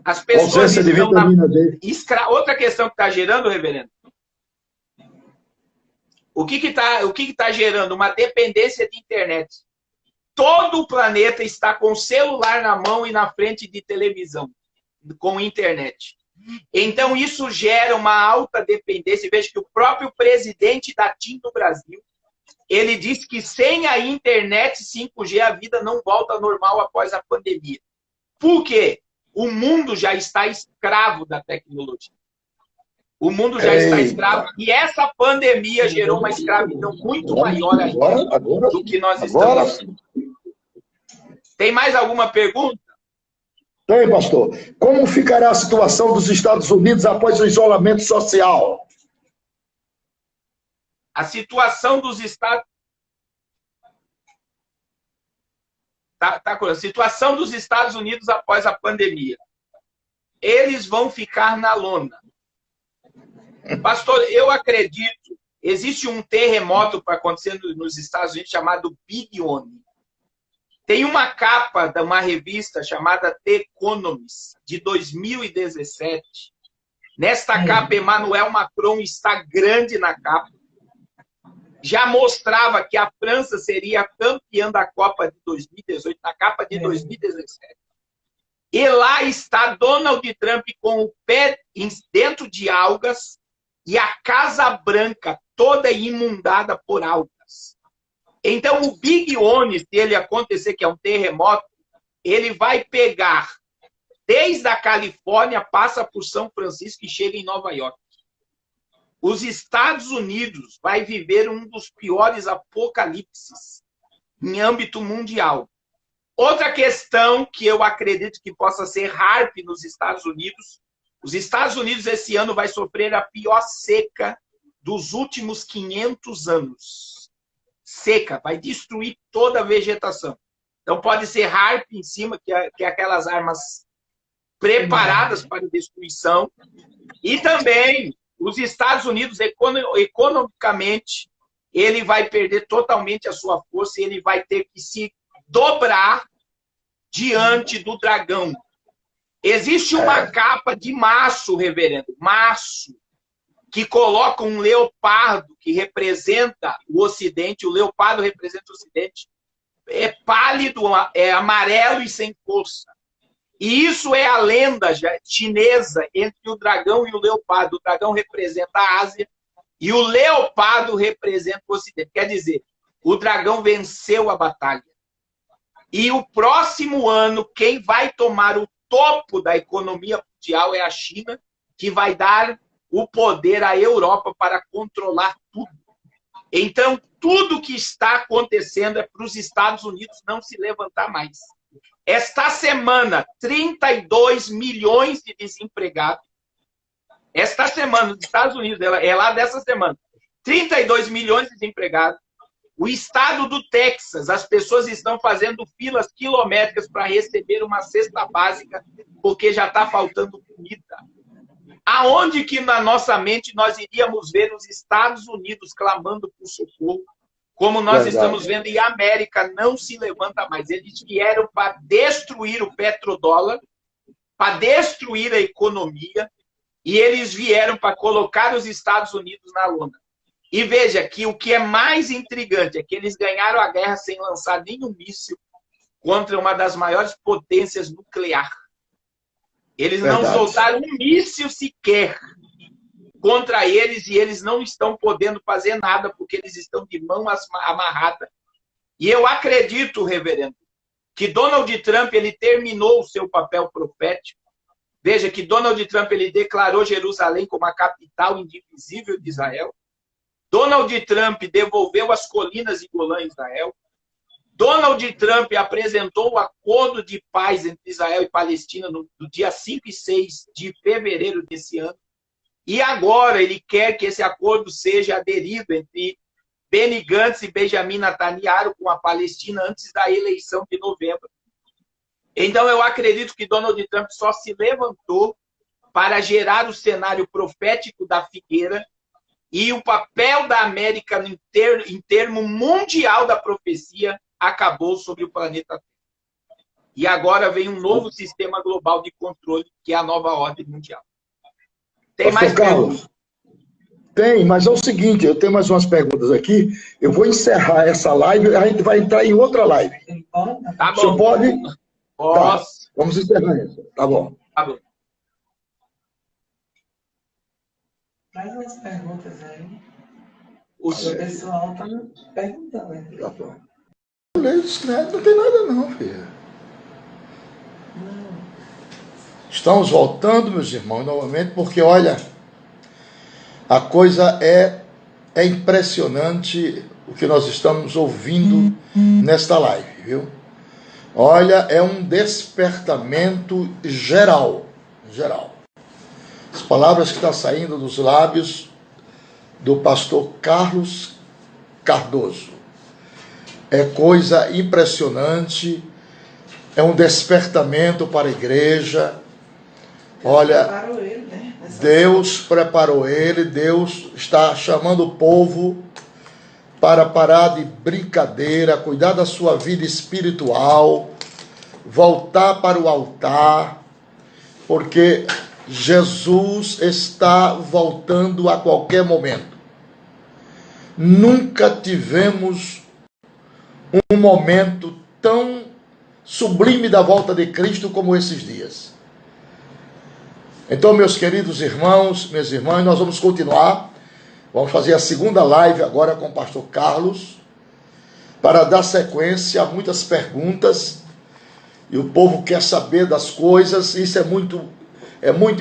As pessoas estão na... Outra questão que está gerando, reverendo, o que está gerando? Uma dependência de internet. Todo o planeta está com o celular na mão e na frente de televisão, com internet. Então, isso gera uma alta dependência. Veja que o próprio presidente da TIM do Brasil, ele disse que sem a internet 5G a vida não volta ao normal após a pandemia. Por quê? O mundo já está escravo da tecnologia. O mundo já está escravo. E essa pandemia gerou uma escravidão muito maior ainda do que nós estamos. Tem mais alguma pergunta? Tem, pastor. Como ficará a situação dos Estados Unidos após o isolamento social? A situação dos Estados... A situação dos Estados Unidos após a pandemia. Eles vão ficar na lona. Pastor, eu acredito, existe um terremoto para acontecer nos Estados Unidos chamado Big One. Tem uma capa de uma revista chamada The Economist, de 2017. Nesta capa, Emmanuel Macron está grande na capa. Já mostrava que a França seria campeã da Copa de 2018, na capa de 2017. E lá está Donald Trump com o pé dentro de algas e a Casa Branca toda inundada por algas. Então, o Big One, se ele acontecer, que é um terremoto, ele vai pegar desde a Califórnia, passa por São Francisco e chega em Nova York. Os Estados Unidos vai viver um dos piores apocalipses em âmbito mundial. Outra questão que eu acredito que possa ser HAARP nos Estados Unidos, os Estados Unidos esse ano vai sofrer a pior seca dos últimos 500 anos. Seca, vai destruir toda a vegetação. Então pode ser HAARP em cima, que é aquelas armas preparadas para destruição. E também os Estados Unidos, economicamente, ele vai perder totalmente a sua força e ele vai ter que se dobrar diante do dragão. Existe uma capa de maço, reverendo, maço, que coloca um leopardo que representa o Ocidente, o leopardo representa o Ocidente, é pálido, é amarelo e sem força. E isso é a lenda chinesa entre o dragão e o leopardo. O dragão representa a Ásia e o leopardo representa o Ocidente. Quer dizer, o dragão venceu a batalha. E o próximo ano, quem vai tomar o topo da economia mundial é a China, que vai dar o poder à Europa para controlar tudo. Então, tudo que está acontecendo é para os Estados Unidos não se levantar mais. Esta semana, 32 milhões de desempregados. Esta semana, nos Estados Unidos, é lá dessa semana, 32 milhões de desempregados. O estado do Texas, as pessoas estão fazendo filas quilométricas para receber uma cesta básica, porque já está faltando comida. Aonde que na nossa mente nós iríamos ver os Estados Unidos clamando por socorro, como nós estamos vendo, e a América não se levanta mais. Eles vieram para destruir o petrodólar, para destruir a economia, e eles vieram para colocar os Estados Unidos na lona. E veja que o que é mais intrigante é que eles ganharam a guerra sem lançar nenhum míssil contra uma das maiores potências nucleares. Eles não soltaram um míssil sequer contra eles e eles não estão podendo fazer nada porque eles estão de mão amarrada. E eu acredito, reverendo, que Donald Trump ele terminou o seu papel profético. Veja que Donald Trump ele declarou Jerusalém como a capital indivisível de Israel. Donald Trump devolveu as colinas de Golã a Israel. Donald Trump apresentou o acordo de paz entre Israel e Palestina no dia 5 e 6 de fevereiro desse ano. E agora ele quer que esse acordo seja aderido entre Benny Gantz e Benjamin Netanyahu com a Palestina antes da eleição de novembro. Então eu acredito que Donald Trump só se levantou para gerar o cenário profético da figueira e o papel da América em termo mundial da profecia acabou sobre o planeta Terra. E agora vem um novo sistema global de controle, que é a nova ordem mundial. Tem mais perguntas? Tem, mas é o seguinte, eu tenho mais umas perguntas aqui. Eu vou encerrar essa live, a gente vai entrar em outra live. Tá bom. O senhor pode? Posso. Tá, vamos encerrar isso. Tá bom. Tá bom. Mais umas perguntas aí. O pessoal está perguntando. Né? Tá bom. Não tem nada não, filha. Não. Estamos voltando, meus irmãos, novamente, porque, olha, a coisa é impressionante o que nós estamos ouvindo nesta live, viu? Olha, é um despertamento geral. As palavras que estão saindo dos lábios do pastor Carlos Cardoso. É coisa impressionante, é um despertamento para a igreja. Olha, Deus preparou ele, Deus está chamando o povo para parar de brincadeira, cuidar da sua vida espiritual, voltar para o altar, porque Jesus está voltando a qualquer momento. Nunca tivemos um momento tão sublime da volta de Cristo como esses dias. Então, meus queridos irmãos, minhas irmãs, nós vamos continuar. Vamos fazer a segunda live agora com o pastor Carlos, para dar sequência a muitas perguntas. E o povo quer saber das coisas. Isso é muito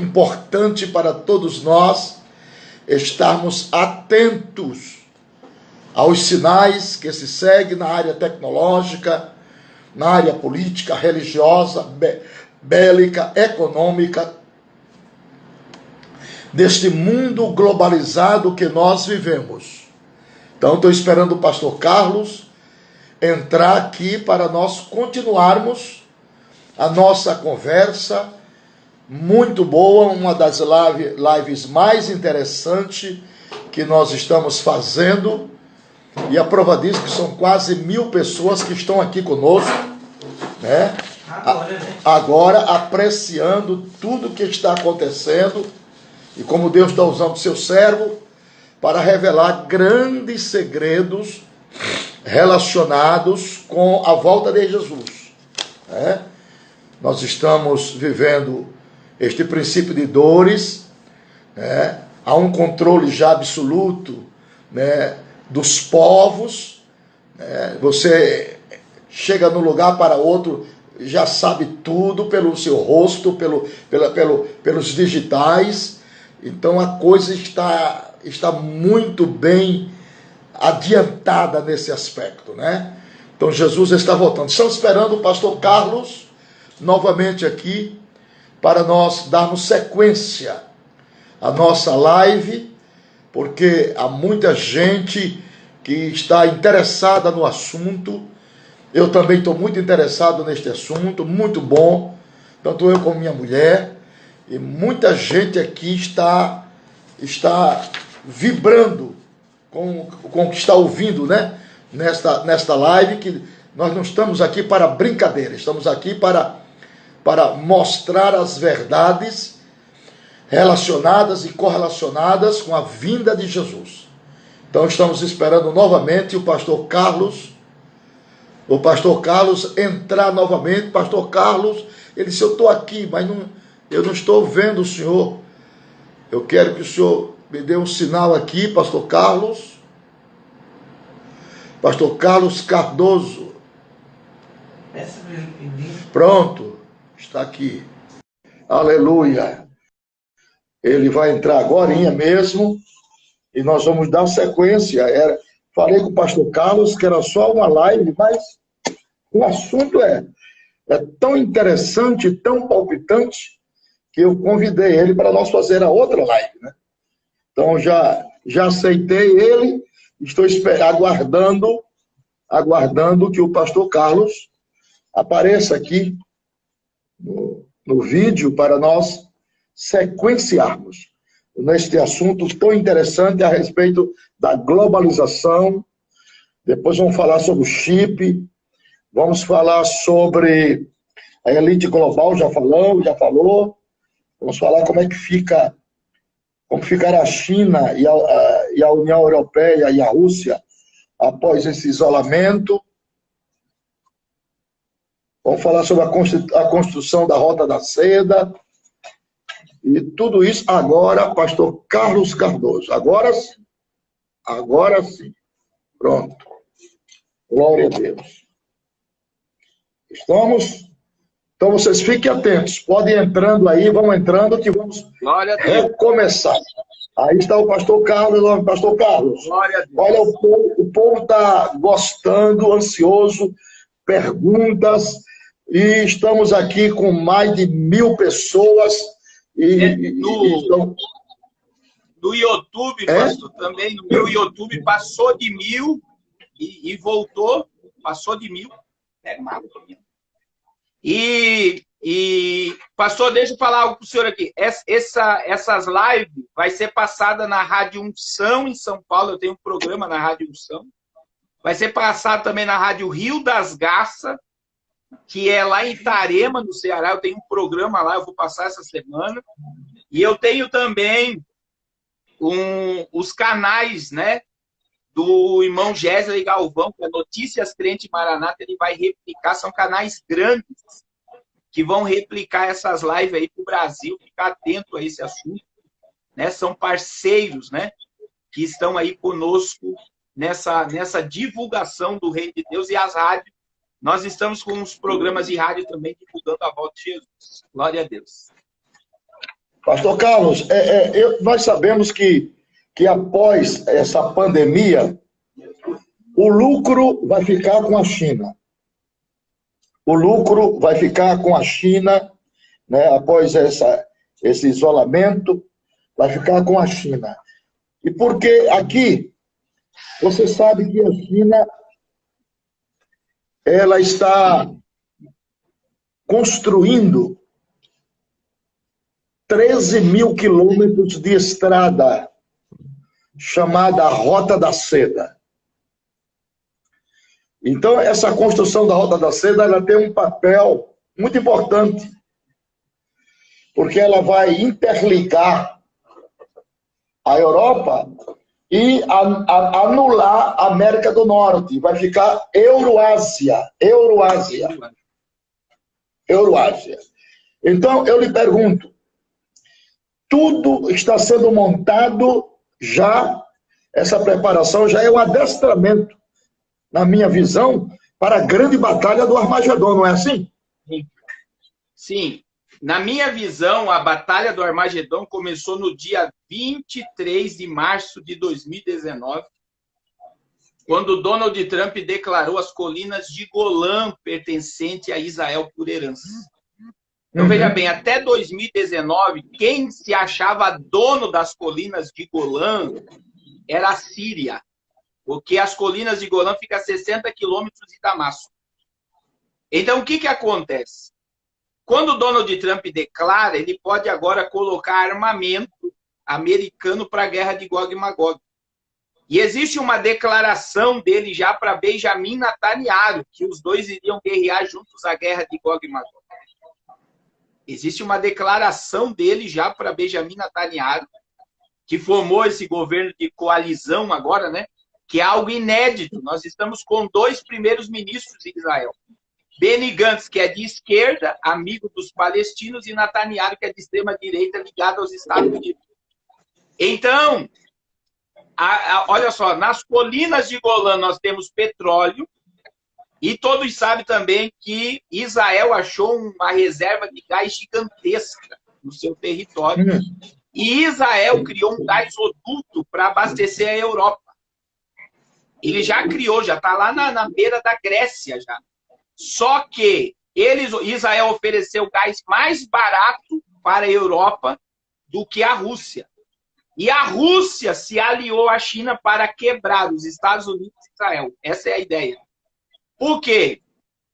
importante para todos nós estarmos atentos aos sinais que se seguem na área tecnológica, na área política, religiosa, bélica, econômica, deste mundo globalizado que nós vivemos. Então, estou esperando o pastor Carlos entrar aqui para nós continuarmos a nossa conversa, muito boa, uma das lives mais interessantes que nós estamos fazendo, e a prova disso que são quase 1000 pessoas que estão aqui conosco, né? Agora apreciando tudo que está acontecendo, e como Deus está usando o seu servo para revelar grandes segredos relacionados com a volta de Jesus, né? Nós estamos vivendo este princípio de dores, né? Há um controle já absoluto, né, dos povos, né? Você chega num lugar para outro, já sabe tudo pelo seu rosto, pelos digitais. Então a coisa está muito bem adiantada nesse aspecto, né? Então Jesus está voltando. Estamos esperando o pastor Carlos novamente aqui para nós darmos sequência à nossa live, porque há muita gente que está interessada no assunto. Eu também estou muito interessado neste assunto, muito bom, tanto eu como minha mulher, e muita gente aqui está vibrando com o que está ouvindo, né? Nesta live, que nós não estamos aqui para brincadeira, estamos aqui para mostrar as verdades relacionadas e correlacionadas com a vinda de Jesus. Então estamos esperando novamente o pastor Carlos entrar novamente. Pastor Carlos, ele disse: eu estou aqui, mas eu não estou vendo o senhor. Eu quero que o senhor me dê um sinal aqui, pastor Carlos. Pastor Carlos Cardoso. Pronto, está aqui. Aleluia. Ele vai entrar agorinha mesmo. e nós vamos dar sequência. Falei com o pastor Carlos que era só uma live, mas o assunto é tão interessante, tão palpitante, que eu convidei ele para nós fazer a outra live, né? Então, já aceitei ele, estou aguardando que o pastor Carlos apareça aqui no vídeo para nós sequenciarmos neste assunto tão interessante a respeito da globalização. Depois vamos falar sobre o chip, vamos falar sobre a elite global, já falou. Vamos falar como ficará a China e a União Europeia e a Rússia após esse isolamento. Vamos falar sobre a construção da Rota da Seda. E tudo isso agora, pastor Carlos Cardoso. Agora sim. Pronto. Glória a Deus. Estamos? Então vocês fiquem atentos. Podem ir entrando aí, vamos entrando que vamos recomeçar. Aí está o pastor Carlos. Pastor Carlos, olha, o povo está gostando, ansioso, perguntas, e estamos aqui com mais de 1000 pessoas. No YouTube, pastor, também, no meu YouTube, passou de 1000 e voltou, passou de 1000. Pega uma água pra mim. E, pastor, deixa eu falar algo para o senhor aqui. Essas lives vai ser passada na Rádio Unção em São Paulo. Eu tenho um programa na Rádio Unção. Vai ser passado também na Rádio Rio das Garças, que é lá em Itarema, no Ceará. Eu tenho um programa lá, eu vou passar essa semana. E eu tenho também os canais, né, do irmão Gésley Galvão, que é Notícias Crente Maranata. Ele vai replicar, são canais grandes que vão replicar essas lives aí para o Brasil. Ficar atento a esse assunto, né? São parceiros, né, que estão aí conosco nessa divulgação do Reino de Deus. E as rádios, nós estamos com uns programas de rádio também divulgando a volta de Jesus. Glória a Deus. Pastor Carlos, nós sabemos que após essa pandemia, o lucro vai ficar com a China. O lucro vai ficar com a China, né? Após esse isolamento, vai ficar com a China. E porque aqui, você sabe que a China, ela está construindo 13.000 quilômetros de estrada, chamada Rota da Seda. Então, essa construção da Rota da Seda, ela tem um papel muito importante, porque ela vai interligar a Europa e anular a América do Norte. Vai ficar Euroásia. Então, eu lhe pergunto, tudo está sendo montado já, essa preparação já é um adestramento, na minha visão, para a grande batalha do Armagedon, não é assim? Sim. Na minha visão, a batalha do Armagedon começou no dia 23 de março de 2019, quando Donald Trump declarou as colinas de Golã pertencente a Israel por herança. Então, veja bem, até 2019, quem se achava dono das colinas de Golã era a Síria, porque as colinas de Golã ficam a 60 quilômetros de Damasco. Então, o que acontece? Quando Donald Trump declara, ele pode agora colocar armamento americano para a guerra de Gog e Magog. E existe uma declaração dele já para Benjamin Netanyahu, que os dois iriam guerrear juntos a guerra de Gog e Magog. Existe uma declaração dele já para Benjamin Netanyahu, que formou esse governo de coalizão agora, né? Que é algo inédito. Nós estamos com 2 primeiros ministros de Israel. Benny Gantz, que é de esquerda, amigo dos palestinos, e Netanyahu, que é de extrema-direita, ligado aos Estados Unidos. Então, olha só, nas colinas de Golã nós temos petróleo, e todos sabem também que Israel achou uma reserva de gás gigantesca no seu território. E Israel criou um gasoduto para abastecer a Europa. Ele já criou, já está lá na beira da Grécia já. Só que Israel ofereceu gás mais barato para a Europa do que a Rússia. E a Rússia se aliou à China para quebrar os Estados Unidos e Israel. Essa é a ideia. Por quê?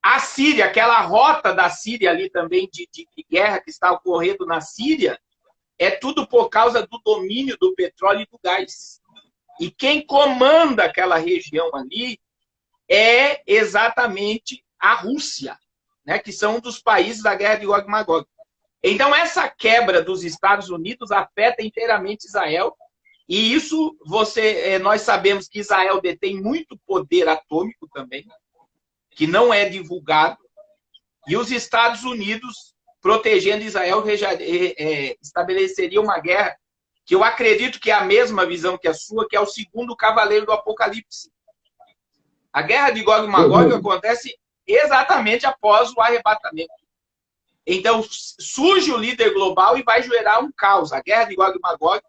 A Síria, aquela rota da Síria ali também de guerra que está ocorrendo na Síria, é tudo por causa do domínio do petróleo e do gás. E quem comanda aquela região ali é exatamente a Rússia, né, que são um dos países da guerra de Gog e Magog. Então, essa quebra dos Estados Unidos afeta inteiramente Israel. E isso, nós sabemos que Israel detém muito poder atômico também, que não é divulgado. E os Estados Unidos, protegendo Israel, estabeleceria uma guerra que eu acredito que é a mesma visão que a sua, que é o segundo cavaleiro do Apocalipse. A guerra de Gog e Magog acontece exatamente após o arrebatamento. Então, surge o líder global e vai gerar um caos. A guerra de Gog e Magog,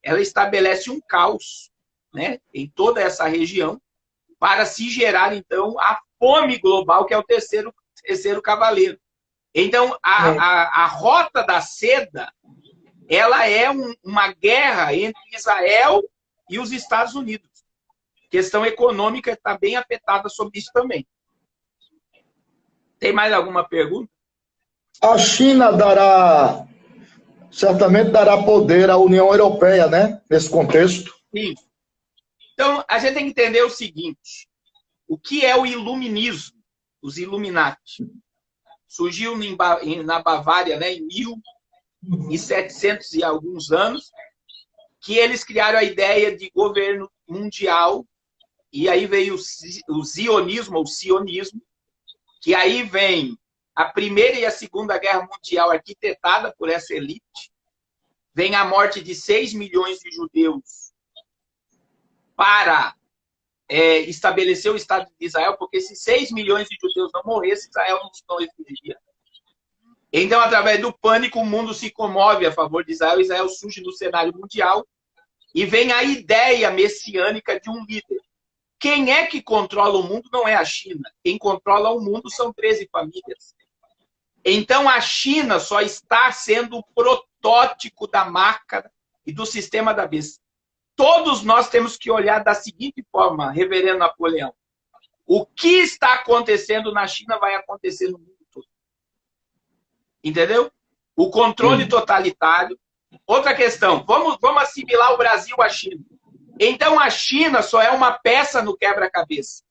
ela estabelece um caos, né, em toda essa região, para se gerar, então, a fome global, que é o terceiro cavaleiro. Então, a rota da seda, ela é uma guerra entre Israel e os Estados Unidos. A questão econômica está bem afetada sobre isso também. Tem mais alguma pergunta? A China certamente dará poder à União Europeia, né? Nesse contexto. Sim. Então, a gente tem que entender o seguinte. O que é o iluminismo? Os Illuminati. Surgiu na Bavária, né, em 1700 e alguns anos, que eles criaram a ideia de governo mundial, e aí veio o zionismo, ou sionismo, que aí vem a Primeira e a Segunda Guerra Mundial arquitetada por essa elite, vem a morte de 6 milhões de judeus para estabelecer o Estado de Israel, porque se 6 milhões de judeus não morressem, Israel não existiria. Então, através do pânico, o mundo se comove a favor de Israel, Israel surge no cenário mundial, e vem a ideia messiânica de um líder. Quem é que controla o mundo não é a China. Quem controla o mundo são 13 famílias. Então, a China só está sendo o protótipo da marca e do sistema da besta. Todos nós temos que olhar da seguinte forma, reverendo Napoleão. O que está acontecendo na China vai acontecer no mundo todo. Entendeu? O controle totalitário. Outra questão, vamos assimilar o Brasil à China. Então, a China só é uma peça no quebra-cabeça.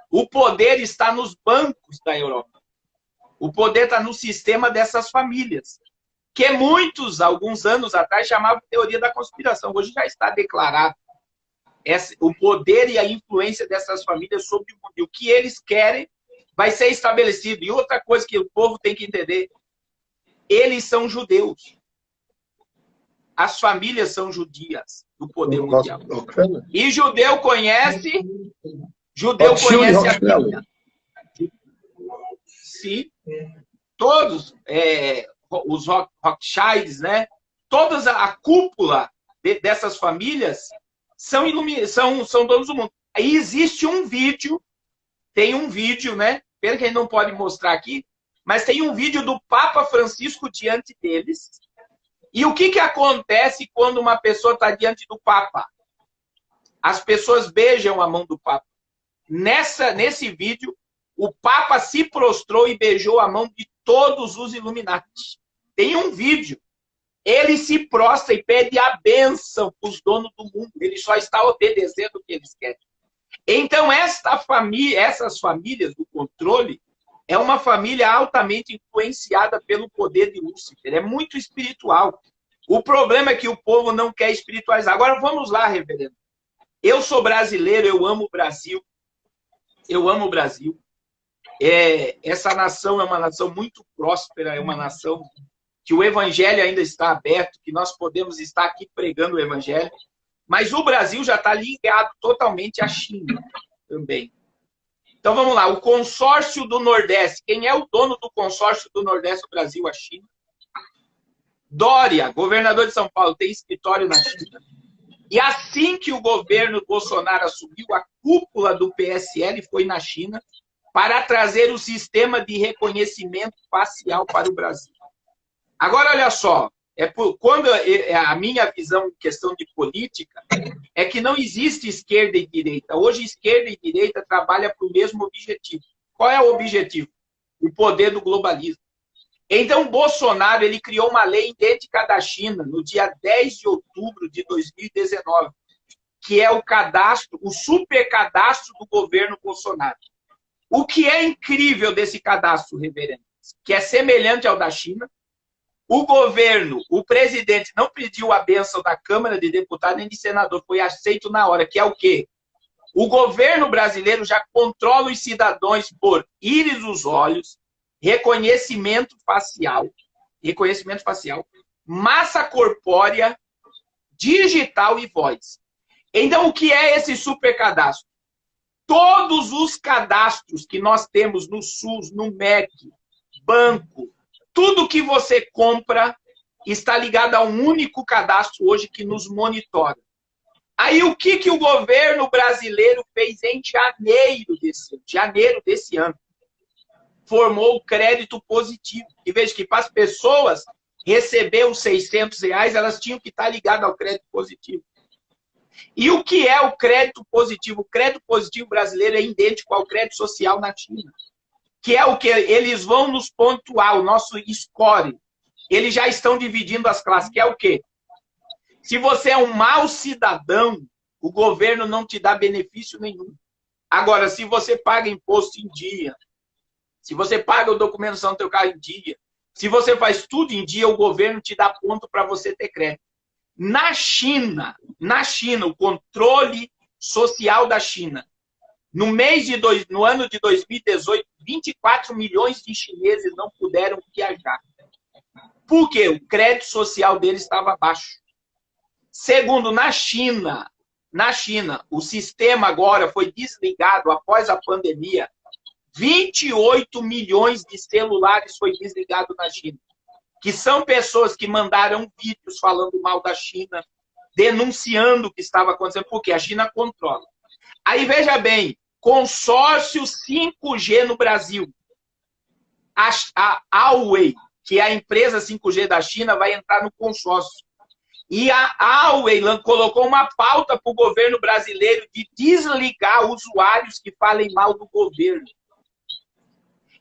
O poder está nos bancos da Europa. O poder está no sistema dessas famílias. Que muitos, alguns anos atrás, chamavam de teoria da conspiração. Hoje já está declarado o poder e a influência dessas famílias sobre o mundo. E o que eles querem vai ser estabelecido. E outra coisa que o povo tem que entender, eles são judeus. As famílias são judias do poder mundial. E judeu conhece a Bíblia. Sim. Todos, os Rothschilds, né? Toda a cúpula dessas famílias são donos do mundo. Aí existe um vídeo, tem um vídeo, né? Pena que a gente não pode mostrar aqui, mas tem um vídeo do Papa Francisco diante deles. E o que acontece quando uma pessoa está diante do Papa? As pessoas beijam a mão do Papa. Nesse vídeo, o Papa se prostrou e beijou a mão de todos os Illuminati. Tem um vídeo. Ele se prostra e pede a bênção para os donos do mundo. Ele só está obedecendo o que eles querem. Então, essas famílias do controle é uma família altamente influenciada pelo poder de Lúcifer. É muito espiritual. O problema é que o povo não quer espiritualizar. Agora, vamos lá, reverendo. Eu sou brasileiro, eu amo o Brasil. Eu amo o Brasil. Essa nação é uma nação muito próspera, é uma nação que o evangelho ainda está aberto, que nós podemos estar aqui pregando o evangelho. Mas o Brasil já está ligado totalmente à China também. Então, vamos lá. O consórcio do Nordeste. Quem é o dono do consórcio do Nordeste do Brasil? A China. Dória, governador de São Paulo, tem escritório na China. E assim que o governo Bolsonaro assumiu, a cúpula do PSL foi na China para trazer o sistema de reconhecimento facial para o Brasil. Agora, olha só, quando a minha visão em questão de política é que não existe esquerda e direita. Hoje, esquerda e direita trabalham para o mesmo objetivo. Qual é o objetivo? O poder do globalismo. Então, Bolsonaro ele criou uma lei idêntica da China no dia 10 de outubro de 2019, que é o cadastro, o supercadastro do governo Bolsonaro. O que é incrível desse cadastro, reverendo, que é semelhante ao da China, o governo, o presidente não pediu a bênção da Câmara de Deputados nem de senador, foi aceito na hora, que é o quê? O governo brasileiro já controla os cidadãos por íris dos olhos, reconhecimento facial, massa corpórea, digital e voz. Então, o que é esse supercadastro? Todos os cadastros que nós temos no SUS, no MEC, banco, tudo que você compra está ligado a um único cadastro hoje que nos monitora. Aí, o que o governo brasileiro fez em janeiro desse ano? Formou o crédito positivo. E veja que para as pessoas receber os R$600, elas tinham que estar ligadas ao crédito positivo. E o que é o crédito positivo? O crédito positivo brasileiro é idêntico ao crédito social na China. Que é o que? Eles vão nos pontuar, o nosso score. Eles já estão dividindo as classes, que é o quê? Se você é um mau cidadão, o governo não te dá benefício nenhum. Agora, se você paga imposto em dia, se você paga a documentação do teu carro em dia, se você faz tudo em dia, o governo te dá ponto para você ter crédito. Na China, o controle social da China, no ano de 2018, 24 milhões de chineses não puderam viajar. Por quê? O crédito social deles estava baixo. Segundo, na China, o sistema agora foi desligado após a pandemia. 28 milhões de celulares foi desligado na China. Que são pessoas que mandaram vídeos falando mal da China, denunciando o que estava acontecendo, porque a China controla. Aí, veja bem, consórcio 5G no Brasil. A Huawei, que é a empresa 5G da China, vai entrar no consórcio. E a Huawei colocou uma pauta para o governo brasileiro de desligar usuários que falem mal do governo.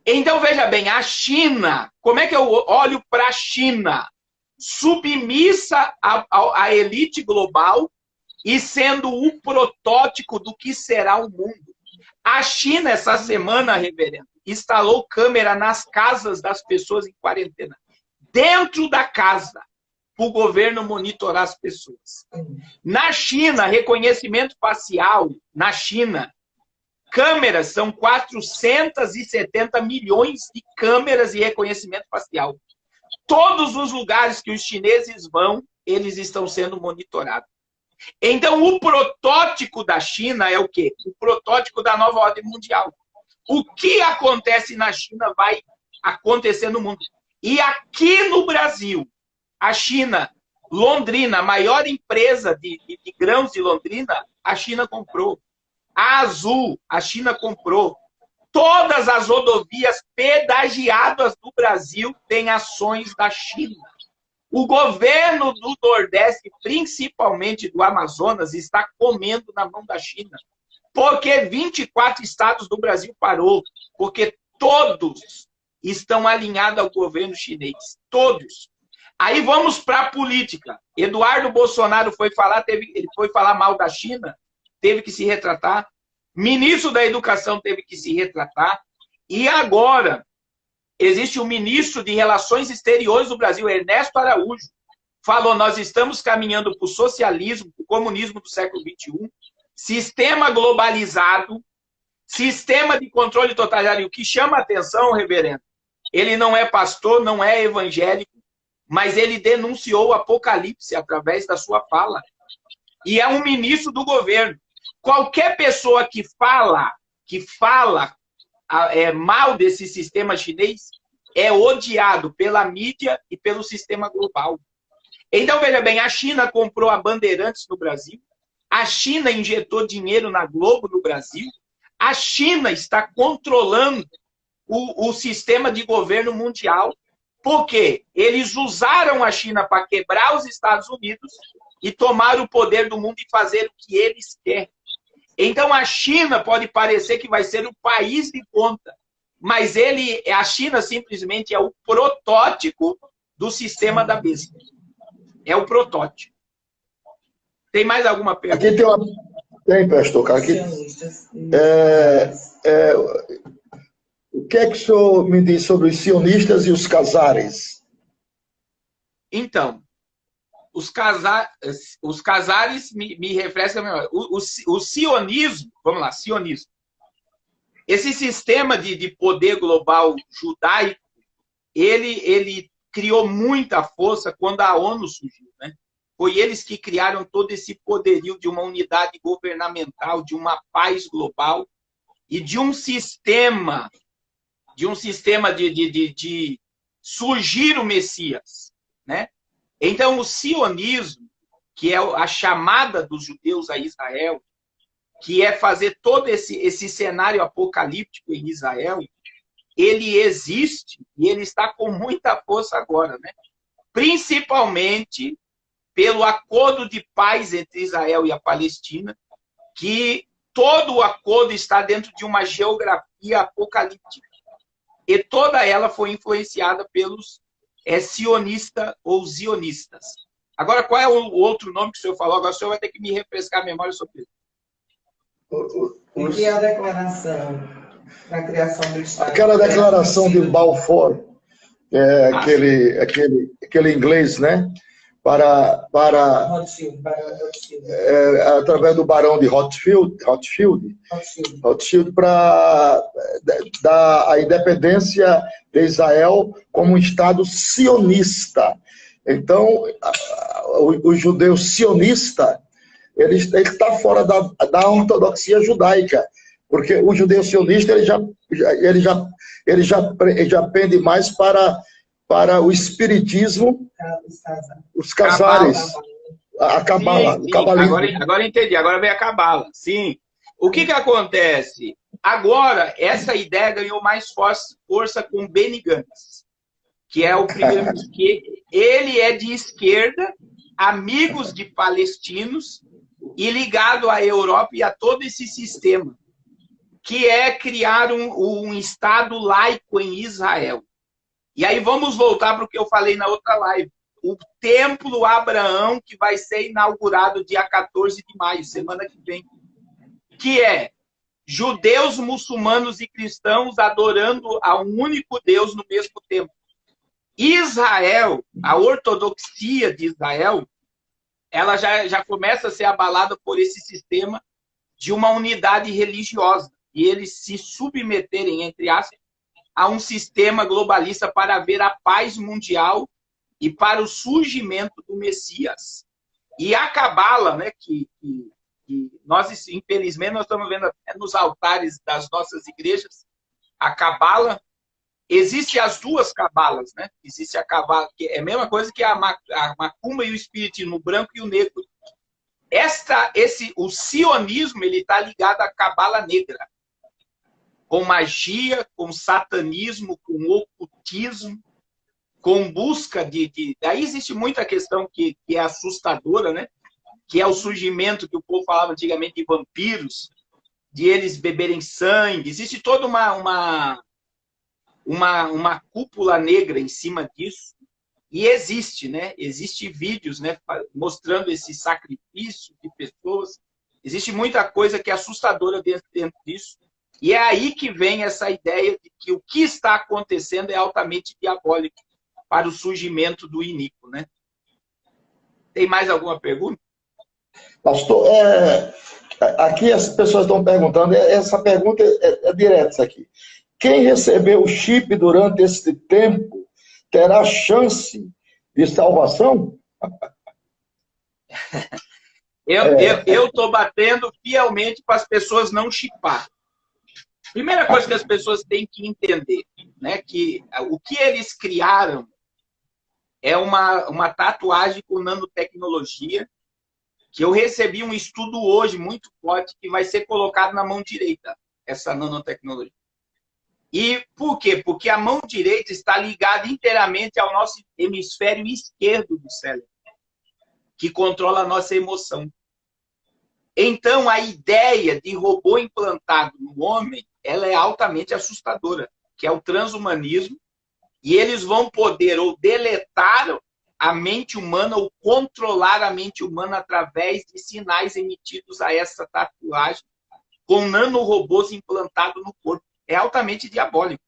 Então, veja bem, a China, como é que eu olho para a China? Submissa à elite global e sendo o protótipo do que será o mundo. A China, essa semana, reverendo, instalou câmera nas casas das pessoas em quarentena. Dentro da casa, para o governo monitorar as pessoas. Na China, reconhecimento facial, na China, câmeras, são 470 milhões de câmeras de reconhecimento facial. Todos os lugares que os chineses vão, eles estão sendo monitorados. Então, o protótipo da China é o quê? O protótipo da nova ordem mundial. O que acontece na China vai acontecer no mundo. E aqui no Brasil, a China, Londrina, a maior empresa de grãos de Londrina, a China comprou. A Azul, a China comprou. Todas as rodovias pedagiadas do Brasil têm ações da China. O governo do Nordeste, principalmente do Amazonas, está comendo na mão da China. Porque 24 estados do Brasil parou. Porque todos estão alinhados ao governo chinês. Todos. Aí vamos para a política. Eduardo Bolsonaro ele foi falar mal da China, teve que se retratar. Ministro da Educação teve que se retratar. E agora, existe o ministro de Relações Exteriores do Brasil, Ernesto Araújo, falou, nós estamos caminhando para o socialismo, para o comunismo do século XXI, sistema globalizado, sistema de controle totalitário. O que chama a atenção, reverendo, ele não é pastor, não é evangélico, mas ele denunciou o apocalipse através da sua fala. E é um ministro do governo. Qualquer pessoa que fala mal desse sistema chinês, é odiado pela mídia e pelo sistema global. Então, veja bem, a China comprou a Bandeirantes no Brasil, a China injetou dinheiro na Globo no Brasil, a China está controlando o sistema de governo mundial, porque eles usaram a China para quebrar os Estados Unidos e tomar o poder do mundo e fazer o que eles querem. Então, a China pode parecer que vai ser o país de ponta, mas a China simplesmente é o protótipo do sistema da besta. É o protótipo. Tem mais alguma pergunta? Aqui tem, pastor. Aqui, o que é que o senhor me diz sobre os sionistas e os casares? Então, os casares me refrescam melhor. O sionismo, vamos lá, sionismo. Esse sistema de poder global judaico, ele criou muita força quando a ONU surgiu, né? Foi eles que criaram todo esse poderio de uma unidade governamental, de uma paz global e de um sistema de surgir o Messias, né? Então, o sionismo, que é a chamada dos judeus a Israel, que é fazer todo esse cenário apocalíptico em Israel, ele existe e ele está com muita força agora, né? Principalmente pelo acordo de paz entre Israel e a Palestina, que todo o acordo está dentro de uma geografia apocalíptica. E toda ela foi influenciada pelos sionistas ou zionistas. Agora, qual é o outro nome que o senhor falou? Agora o senhor vai ter que me refrescar a memória sobre isso. O que é a declaração da criação do Estado? Aquela declaração de Balfour, aquele inglês, né? Através do barão de Rothschild para dar a independência de Israel como um Estado sionista. Então, o judeu sionista, ele está fora da ortodoxia judaica, porque o judeu sionista ele já pende mais para o espiritismo, os casares, a cabala, o cabalismo. Agora entendi, agora vem a cabala. Sim. O que acontece? Agora, essa ideia ganhou mais força com Benny Gantz, que é o primeiro-ministro. Ele é de esquerda, amigos de palestinos e ligado à Europa e a todo esse sistema, que é criar um Estado laico em Israel. E aí vamos voltar para o que eu falei na outra live. O Templo Abraão, que vai ser inaugurado dia 14 de maio, semana que vem. Que é judeus, muçulmanos e cristãos adorando a um único Deus no mesmo tempo. Israel, a ortodoxia de Israel, ela já começa a ser abalada por esse sistema de uma unidade religiosa. E eles se submeterem, entre aspas, a um sistema globalista para ver a paz mundial e para o surgimento do Messias. E a cabala, né, que nós, infelizmente, nós estamos vendo nos altares das nossas igrejas, a cabala, existem as duas cabalas, né? Existe a cabala, que é a mesma coisa que a macumba e o espiritismo, o branco e o negro. O sionismo, ele está ligado à cabala negra, com magia, com satanismo, com ocultismo, com busca Daí existe muita questão que é assustadora, né? Que é o surgimento que o povo falava antigamente de vampiros, de eles beberem sangue. Existe toda uma cúpula negra em cima disso. E existe, né? Existe vídeos, né, mostrando esse sacrifício de pessoas. Existe muita coisa que é assustadora dentro disso. E é aí que vem essa ideia de que o que está acontecendo é altamente diabólico para o surgimento do iníquo, né? Tem mais alguma pergunta? Pastor, aqui as pessoas estão perguntando, essa pergunta é direta isso aqui. Quem recebeu o chip durante esse tempo terá chance de salvação? Eu estou batendo fielmente para as pessoas não chipar. Primeira coisa que as pessoas têm que entender, né, que o que eles criaram é uma tatuagem com nanotecnologia, que eu recebi um estudo hoje muito forte que vai ser colocado na mão direita, essa nanotecnologia. E por quê? Porque a mão direita está ligada inteiramente ao nosso hemisfério esquerdo do cérebro, que controla a nossa emoção. Então, a ideia de robô implantado no homem, ela é altamente assustadora, que é o transhumanismo, e eles vão poder ou deletar a mente humana ou controlar a mente humana através de sinais emitidos a essa tatuagem com nanorobôs implantados no corpo. É altamente diabólico.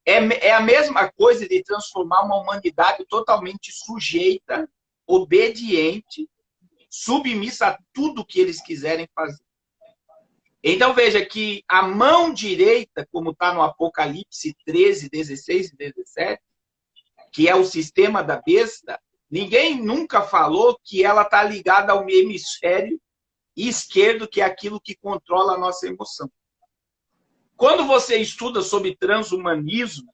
É a mesma coisa de transformar uma humanidade totalmente sujeita, obediente, submissa a tudo que eles quiserem fazer. Então, veja que a mão direita, como está no Apocalipse 13, 16 e 17, que é o sistema da besta, ninguém nunca falou que ela está ligada ao hemisfério esquerdo, que é aquilo que controla a nossa emoção. Quando você estuda sobre transhumanismo,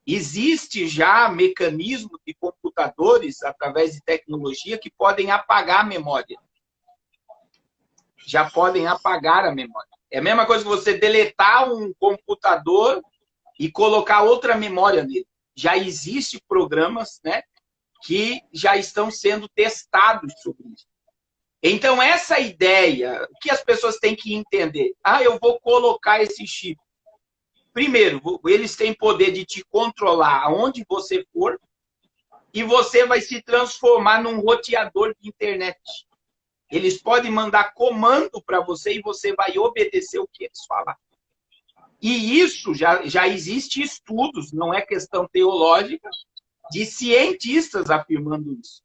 existe já mecanismos de computadores, através de tecnologia, que podem apagar a memória. Já podem apagar a memória. É a mesma coisa que você deletar um computador e colocar outra memória nele. Já existem programas, né, que já estão sendo testados sobre isso. Então, essa ideia, o que as pessoas têm que entender? Eu vou colocar esse chip. Primeiro, eles têm poder de te controlar aonde você for e você vai se transformar num roteador de internet. Eles podem mandar comando para você e você vai obedecer o que eles falar. E isso já existe estudos, não é questão teológica, de cientistas afirmando isso.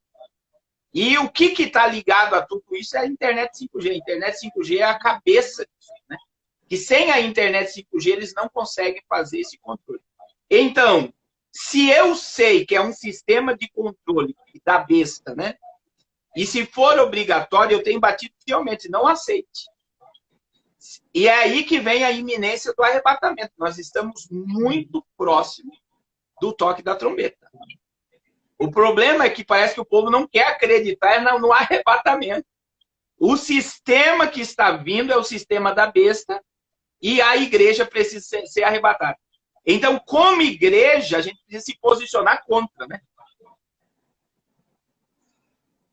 E o que está ligado a tudo isso é a internet 5G. A internet 5G é a cabeça disso, né? Que sem a internet 5G eles não conseguem fazer esse controle. Então, se eu sei que é um sistema de controle da besta, né? E se for obrigatório, eu tenho batido fielmente, não aceite. E é aí que vem a iminência do arrebatamento. Nós estamos muito próximos do toque da trombeta. O problema é que parece que o povo não quer acreditar no arrebatamento. O sistema que está vindo é o sistema da besta e a igreja precisa ser arrebatada. Então, como igreja, a gente precisa se posicionar contra, né?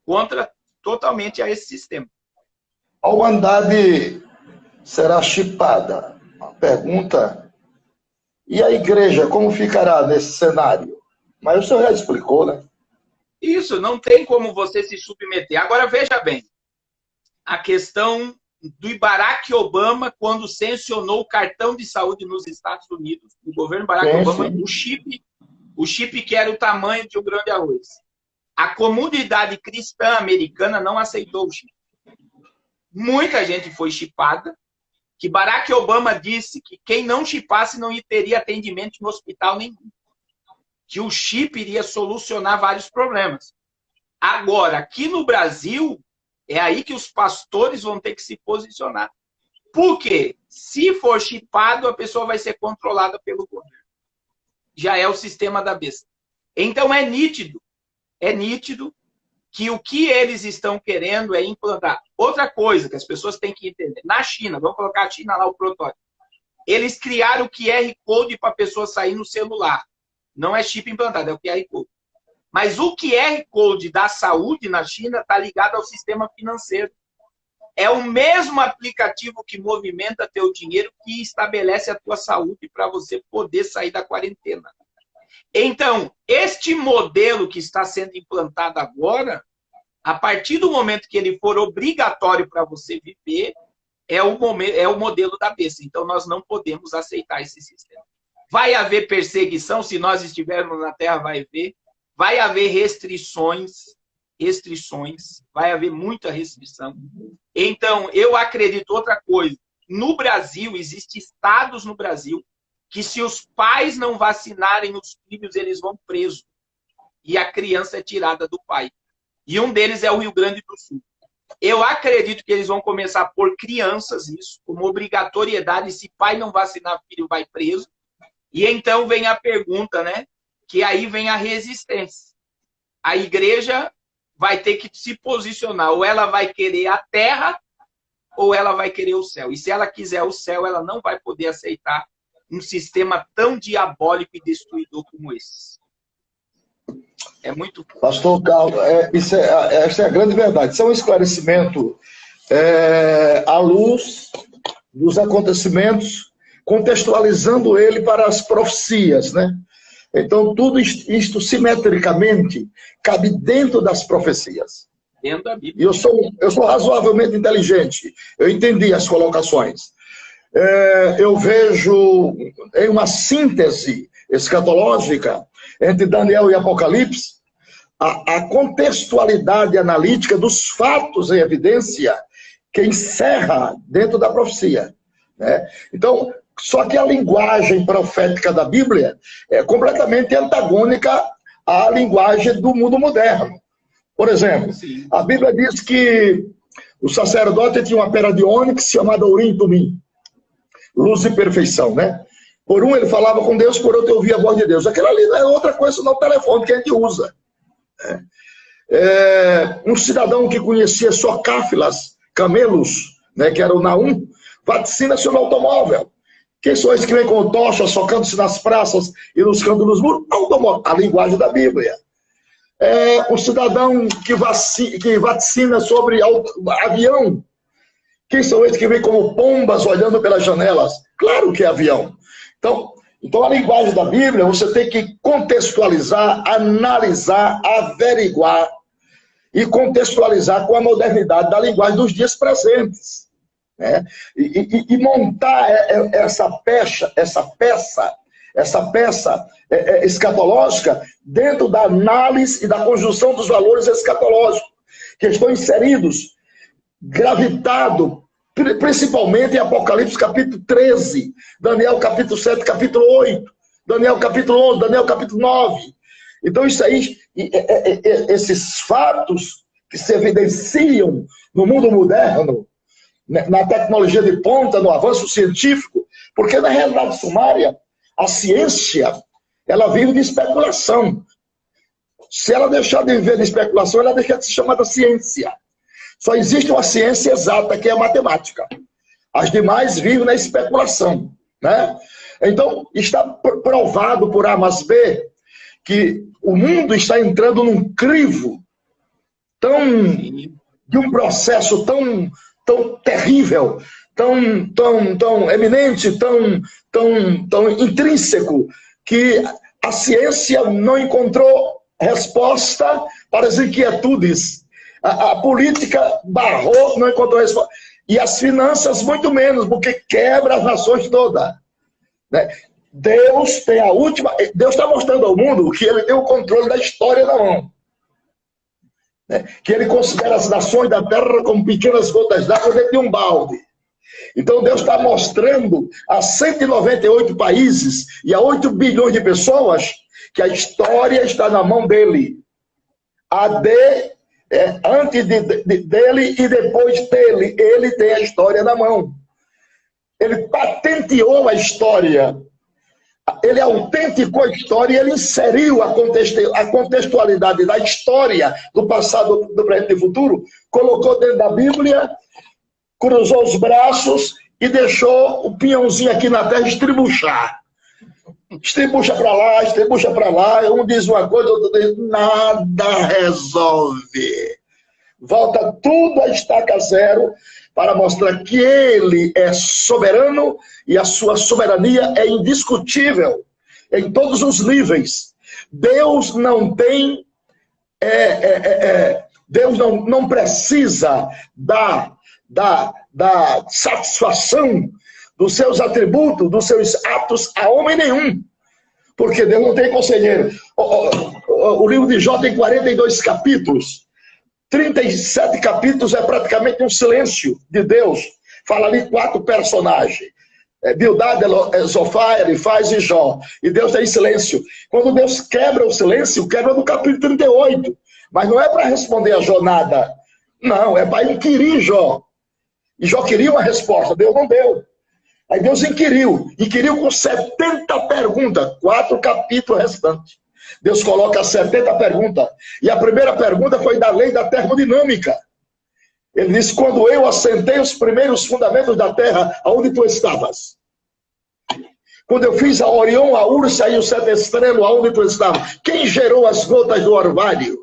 Contra totalmente a esse sistema. A humanidade será chipada. A pergunta: e a igreja, como ficará nesse cenário? Mas o senhor já explicou, né? Isso, não tem como você se submeter. Agora, veja bem, a questão do Barack Obama, quando sancionou o cartão de saúde nos Estados Unidos, o governo Barack Obama, o chip que era o tamanho de um grão de arroz. A comunidade cristã americana não aceitou o chip. Muita gente foi chipada, que Barack Obama disse que quem não chipasse não teria atendimento no hospital nenhum. Que o chip iria solucionar vários problemas. Agora, aqui no Brasil, é aí que os pastores vão ter que se posicionar. Por quê? Se for chipado, a pessoa vai ser controlada pelo governo. Já é o sistema da besta. Então, é nítido que o que eles estão querendo é implantar. Outra coisa que as pessoas têm que entender. Na China, vamos colocar a China lá, o protótipo. Eles criaram o QR Code para a pessoa sair no celular. Não é chip implantado, é o QR Code. Mas o QR Code da saúde na China está ligado ao sistema financeiro. É o mesmo aplicativo que movimenta teu dinheiro que estabelece a tua saúde para você poder sair da quarentena. Então, este modelo que está sendo implantado agora, a partir do momento que ele for obrigatório para você viver, é o modelo da besta. Então, nós não podemos aceitar esse sistema. Vai haver perseguição, se nós estivermos na Terra, vai haver restrições, vai haver muita restrição. Então, eu acredito outra coisa. No Brasil, existem estados no Brasil que se os pais não vacinarem os filhos, eles vão presos. E a criança é tirada do pai. E um deles é o Rio Grande do Sul. Eu acredito que eles vão começar por crianças isso, como obrigatoriedade. Se pai não vacinar, filho vai preso. E então vem a pergunta, né? Que aí vem a resistência. A igreja vai ter que se posicionar. Ou ela vai querer a terra, ou ela vai querer o céu. E se ela quiser o céu, ela não vai poder aceitar um sistema tão diabólico e destruidor como esse. É muito... Pastor Carlos, essa é a grande verdade. Isso é um esclarecimento à luz dos acontecimentos, contextualizando ele para as profecias, né? Então, tudo isto simetricamente cabe dentro das profecias. Dentro da Bíblia. Eu sou razoavelmente inteligente. Eu entendi as colocações. Eu vejo em uma síntese escatológica entre Daniel e Apocalipse a contextualidade analítica dos fatos em evidência que encerra dentro da profecia, né? Então, só que a linguagem profética da Bíblia é completamente antagônica à linguagem do mundo moderno. Por exemplo, a Bíblia diz que o sacerdote tinha uma pedra de ônix chamada Urim e Tumim, luz e perfeição, né? Por um ele falava com Deus, por outro eu ouvia a voz de Deus. Aquilo ali não é outra coisa senão o telefone que a gente usa. Um cidadão que conhecia só cáfilas, camelos, né, que era o Naum, vaticina-se no automóvel. Quem são esses que vêm com tocha, socando-se nas praças e nos cantos dos muros? Automóvel, a linguagem da Bíblia. Um cidadão que vaticina sobre avião. Quem são esses que vêm como pombas olhando pelas janelas? Claro que é avião. Então a linguagem da Bíblia, você tem que contextualizar, analisar, averiguar e contextualizar com a modernidade da linguagem dos dias presentes, né? E montar essa peça escatológica dentro da análise e da conjunção dos valores escatológicos que estão inseridos, gravitado principalmente em Apocalipse capítulo 13, Daniel capítulo 7, capítulo 8, Daniel capítulo 11, Daniel capítulo 9. Então isso aí, esses fatos que se evidenciam no mundo moderno, na tecnologia de ponta, no avanço científico, porque na realidade sumária, a ciência, ela vive de especulação. Se ela deixar de viver de especulação, ela deixa de ser chamada ciência. Só existe uma ciência exata, que é a matemática. As demais vivem na especulação, né? Então, está provado por A mais B que o mundo está entrando num crivo de um processo tão terrível, tão eminente, tão intrínseco, que a ciência não encontrou resposta para as inquietudes. A política barrou, não encontrou resposta. E as finanças muito menos, porque quebra as nações todas, né? Deus está mostrando ao mundo que ele tem o controle da história na mão, né? Que ele considera as nações da terra como pequenas gotas d'água dentro de um balde. Então Deus está mostrando a 198 países e a 8 bilhões de pessoas que a história está na mão dele. Antes dele e depois dele, ele tem a história na mão. Ele patenteou a história. Ele autenticou a história e ele inseriu a contextualidade da história do passado, do presente e do futuro, colocou dentro da Bíblia, cruzou os braços e deixou o pinhãozinho aqui na terra estribuchar. Estribucha para lá, estribucha para lá, um diz uma coisa, outro diz, nada resolve. Volta tudo a estaca zero para mostrar que ele é soberano e a sua soberania é indiscutível em todos os níveis. Deus não tem, Deus não precisa da satisfação dos seus atributos, dos seus atos a homem nenhum. Porque Deus não tem conselheiro. O livro de Jó tem 42 capítulos. 37 capítulos é praticamente um silêncio de Deus. Fala ali 4 personagens. Bildad, Zofar, Elifaz e Jó. E Deus está em silêncio. Quando Deus quebra o silêncio, quebra no capítulo 38. Mas não é para responder a Jó nada. Não, é para inquirir Jó. E Jó queria uma resposta, Deus não deu. Aí Deus inquiriu com 70 perguntas, 4 capítulos restantes. Deus coloca 70 perguntas. E a primeira pergunta foi da lei da termodinâmica. Ele disse, quando eu assentei os primeiros fundamentos da terra, aonde tu estavas? Quando eu fiz a Orião, a Ursa e o Sete Estrela, aonde tu estavas? Quem gerou as gotas do orvalho?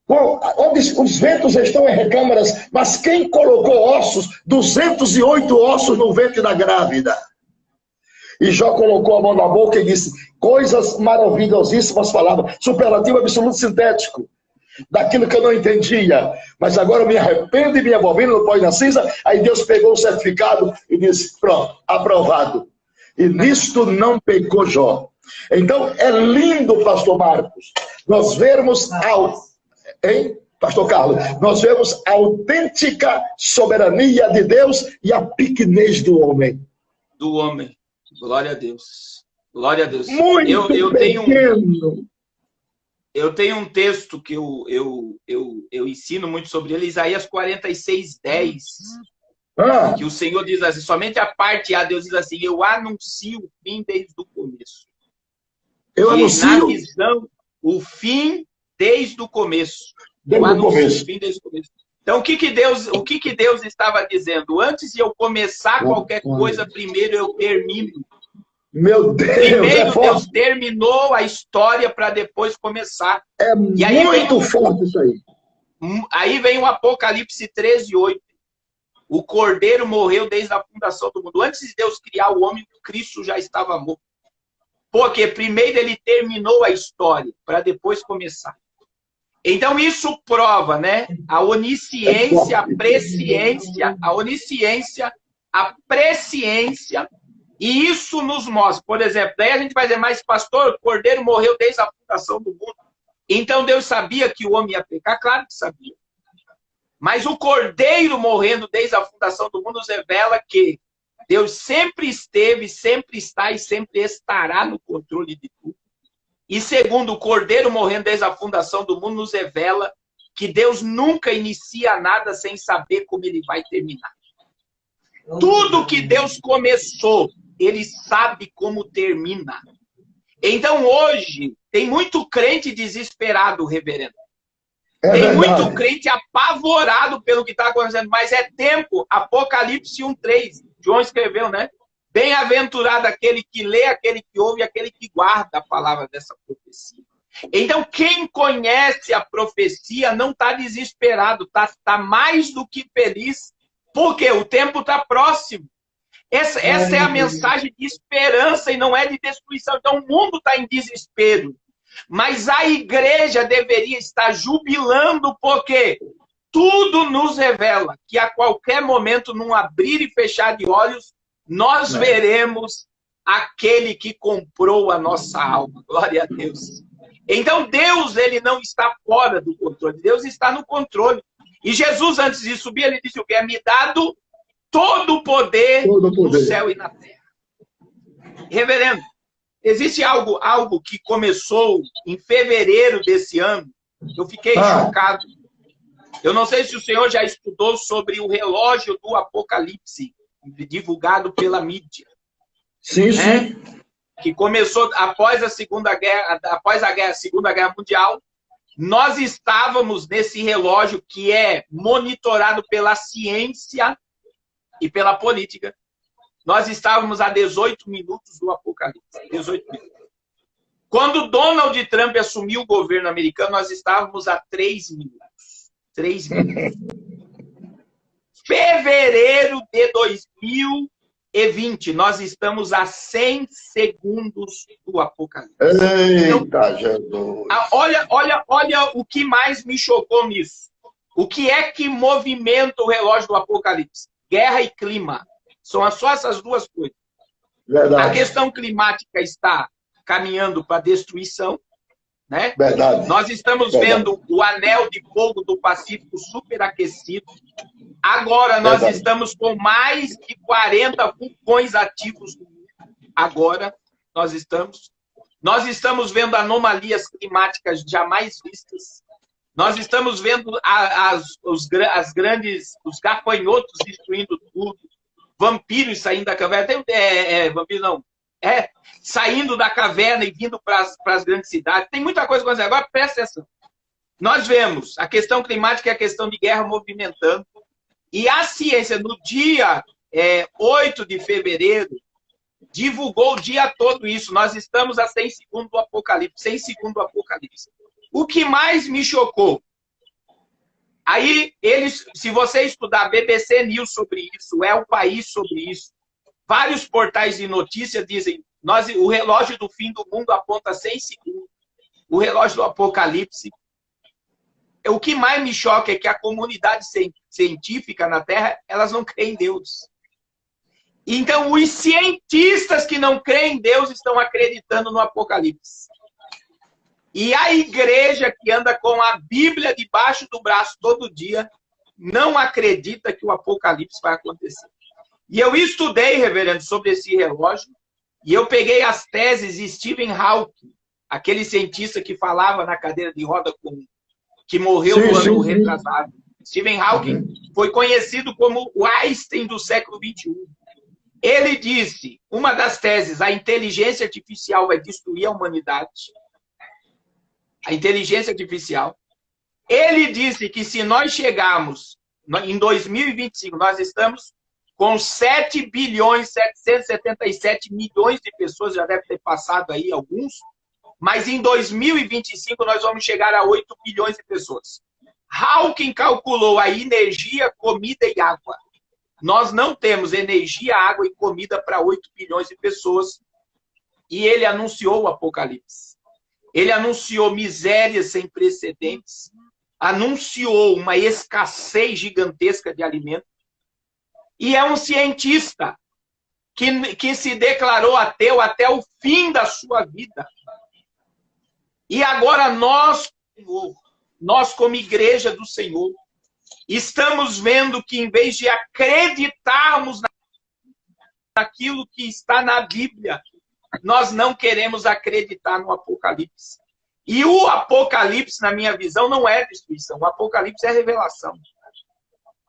Onde os ventos estão em recâmaras, mas quem colocou ossos, 208 ossos no ventre da grávida? E Jó colocou a mão na boca e disse, coisas maravilhosíssimas falavam, superlativo absoluto sintético, daquilo que eu não entendia, mas agora eu me arrependo e me abomino no pó da cinza. Aí Deus pegou o certificado e disse, pronto, aprovado. E nisto não pecou Jó. Então é lindo, pastor Marcos, nós vermos hein, pastor Carlos, nós vemos a autêntica soberania de Deus e a pequenez do homem. Do homem. Glória a Deus. Glória a Deus. Muito pequeno. Eu tenho um texto que eu ensino muito sobre ele, Isaías 46:10. Que o Senhor diz assim, somente a parte A, Deus diz assim, eu anuncio o fim desde o começo. Eu anuncio na visão, o fim desde o começo. Eu anuncio o fim desde o começo. Então, o que Deus estava dizendo? Antes de eu começar qualquer coisa, primeiro eu termino. Meu Deus! Primeiro Deus terminou a história para depois começar. É muito forte isso aí. Aí vem o Apocalipse 13:8. O Cordeiro morreu desde a fundação do mundo. Antes de Deus criar o homem, Cristo já estava morto. Porque primeiro ele terminou a história para depois começar. Então isso prova, né? A onisciência, a presciência, a presciência. E isso nos mostra, por exemplo, daí a gente vai dizer, mas pastor, o Cordeiro morreu desde a fundação do mundo. Então Deus sabia que o homem ia pecar? Claro que sabia. Mas o Cordeiro morrendo desde a fundação do mundo nos revela que Deus sempre esteve, sempre está e sempre estará no controle de tudo. E segundo, o Cordeiro morrendo desde a fundação do mundo nos revela que Deus nunca inicia nada sem saber como ele vai terminar. Tudo que Deus começou, ele sabe como termina. Então hoje, tem muito crente desesperado, reverendo. Tem muito crente apavorado pelo que está acontecendo, mas é tempo. Apocalipse 1:3, João escreveu, né? Bem-aventurado aquele que lê, aquele que ouve, aquele que guarda a palavra dessa profecia. Então, quem conhece a profecia não está desesperado, tá mais do que feliz, porque o tempo está próximo. Essa é a mensagem de esperança e não é de destruição. Então, o mundo está em desespero. Mas a igreja deveria estar jubilando, porque tudo nos revela que a qualquer momento, num abrir e fechar de olhos, nós veremos aquele que comprou a nossa alma. Glória a Deus. Então, Deus, ele não está fora do controle. Deus está no controle. E Jesus, antes de subir, ele disse o que? É me dado todo o poder no céu e na terra. Reverendo, existe algo que começou em fevereiro desse ano. Eu fiquei chocado. Eu não sei se o senhor já estudou sobre o relógio do Apocalipse, divulgado pela mídia. Sim, sim. Que começou após a Segunda Guerra Mundial. Nós estávamos nesse relógio que é monitorado pela ciência e pela política. Nós estávamos a 18 minutos do Apocalipse. 18 minutos. Quando Donald Trump assumiu o governo americano, nós estávamos a 3 minutos. 3 minutos. Fevereiro de 2020, nós estamos a 100 segundos do Apocalipse. Eita, Jesus! Olha o que mais me chocou nisso. O que é que movimenta o relógio do Apocalipse? Guerra e clima. São só essas duas coisas. Verdade. A questão climática está caminhando para a destruição. Né? Verdade. Nós estamos vendo o anel de fogo do Pacífico superaquecido. Agora nós estamos com mais de 40 vulcões ativos no mundo. Agora nós estamos vendo anomalias climáticas jamais vistas. Nós estamos vendo os gafanhotos destruindo tudo, vampiros saindo da caverna. Vampiro não. Saindo da caverna e vindo para as grandes cidades. Tem muita coisa acontecendo. Agora, presta atenção. Nós vemos a questão climática e a questão de guerra movimentando. E a ciência, no dia 8 de fevereiro, divulgou o dia todo isso. Nós estamos a 100 segundos do Apocalipse. 100 segundos do Apocalipse. O que mais me chocou? Aí, se você estudar BBC News sobre isso, É o País sobre isso, vários portais de notícias dizem o relógio do fim do mundo aponta 100 segundos. O relógio do Apocalipse. O que mais me choca é que a comunidade científica na Terra, elas não creem em Deus. Então, os cientistas que não creem em Deus estão acreditando no Apocalipse. E a igreja que anda com a Bíblia debaixo do braço todo dia, não acredita que o Apocalipse vai acontecer. E eu estudei, reverendo, sobre esse relógio, e eu peguei as teses de Stephen Hawking, aquele cientista que falava na cadeira de roda que morreu no ano retrasado. Stephen Hawking foi conhecido como o Einstein do século XXI. Ele disse, uma das teses, a inteligência artificial vai destruir a humanidade. A inteligência artificial. Ele disse que se nós chegarmos em 2025, nós estamos com 7 bilhões 777 milhões de pessoas, já deve ter passado aí alguns, mas em 2025 nós vamos chegar a 8 bilhões de pessoas. Hawking calculou a energia, comida e água. Nós não temos energia, água e comida para 8 bilhões de pessoas. E ele anunciou o Apocalipse. Ele anunciou misérias sem precedentes, anunciou uma escassez gigantesca de alimento, e é um cientista que se declarou ateu até o fim da sua vida. E agora nós como igreja do Senhor, estamos vendo que em vez de acreditarmos naquilo que está na Bíblia, nós não queremos acreditar no Apocalipse. E o Apocalipse, na minha visão, não é destruição. O Apocalipse é revelação.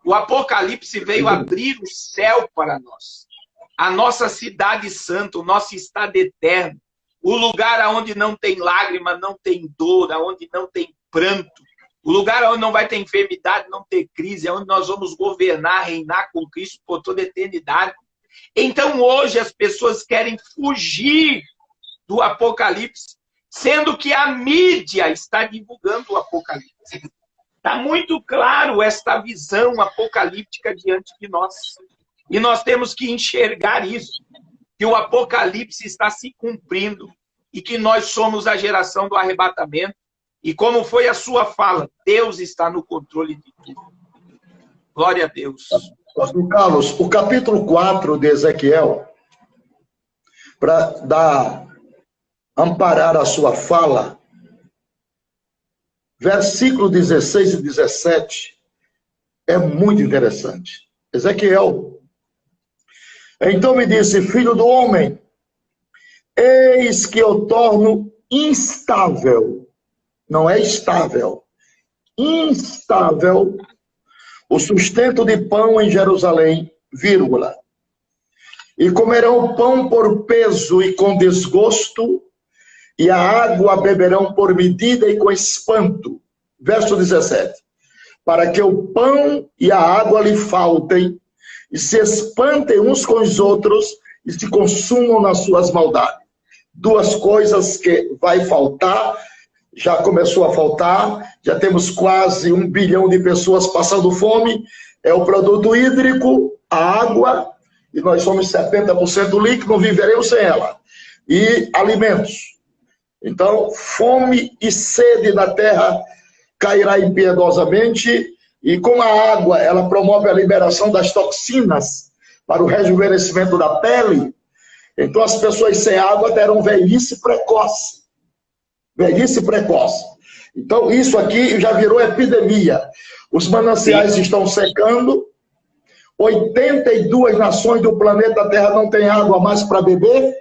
O Apocalipse veio abrir o céu para nós. A nossa cidade santa, o nosso estado eterno. O lugar onde não tem lágrima, não tem dor, onde não tem pranto. O lugar onde não vai ter enfermidade, não ter crise, é onde nós vamos governar, reinar com Cristo por toda a eternidade. Então, hoje, as pessoas querem fugir do Apocalipse, sendo que a mídia está divulgando o Apocalipse. Está muito claro esta visão apocalíptica diante de nós. E nós temos que enxergar isso, que o Apocalipse está se cumprindo e que nós somos a geração do arrebatamento. E como foi a sua fala, Deus está no controle de tudo. Glória a Deus. Pastor Carlos, o capítulo 4 de Ezequiel, para amparar a sua fala, versículo 16 e 17, é muito interessante. Ezequiel, então me disse, filho do homem, eis que eu torno instável, não é estável, instável, o sustento de pão em Jerusalém, vírgula. E comerão pão por peso e com desgosto, e a água beberão por medida e com espanto. Verso 17. Para que o pão e a água lhe faltem, e se espantem uns com os outros, e se consumam nas suas maldades. Duas coisas que vai faltar, já começou a faltar, já temos quase 1 bilhão de pessoas passando fome, é o produto hídrico, a água, e nós somos 70% líquido, não viveremos sem ela. E alimentos. Então, fome e sede na terra cairá impiedosamente, e com a água, ela promove a liberação das toxinas para o rejuvenescimento da pele. Então, as pessoas sem água terão velhice precoce. Velhice precoce. Então, isso aqui já virou epidemia. Os mananciais estão secando, 82 nações do planeta Terra não têm água mais para beber,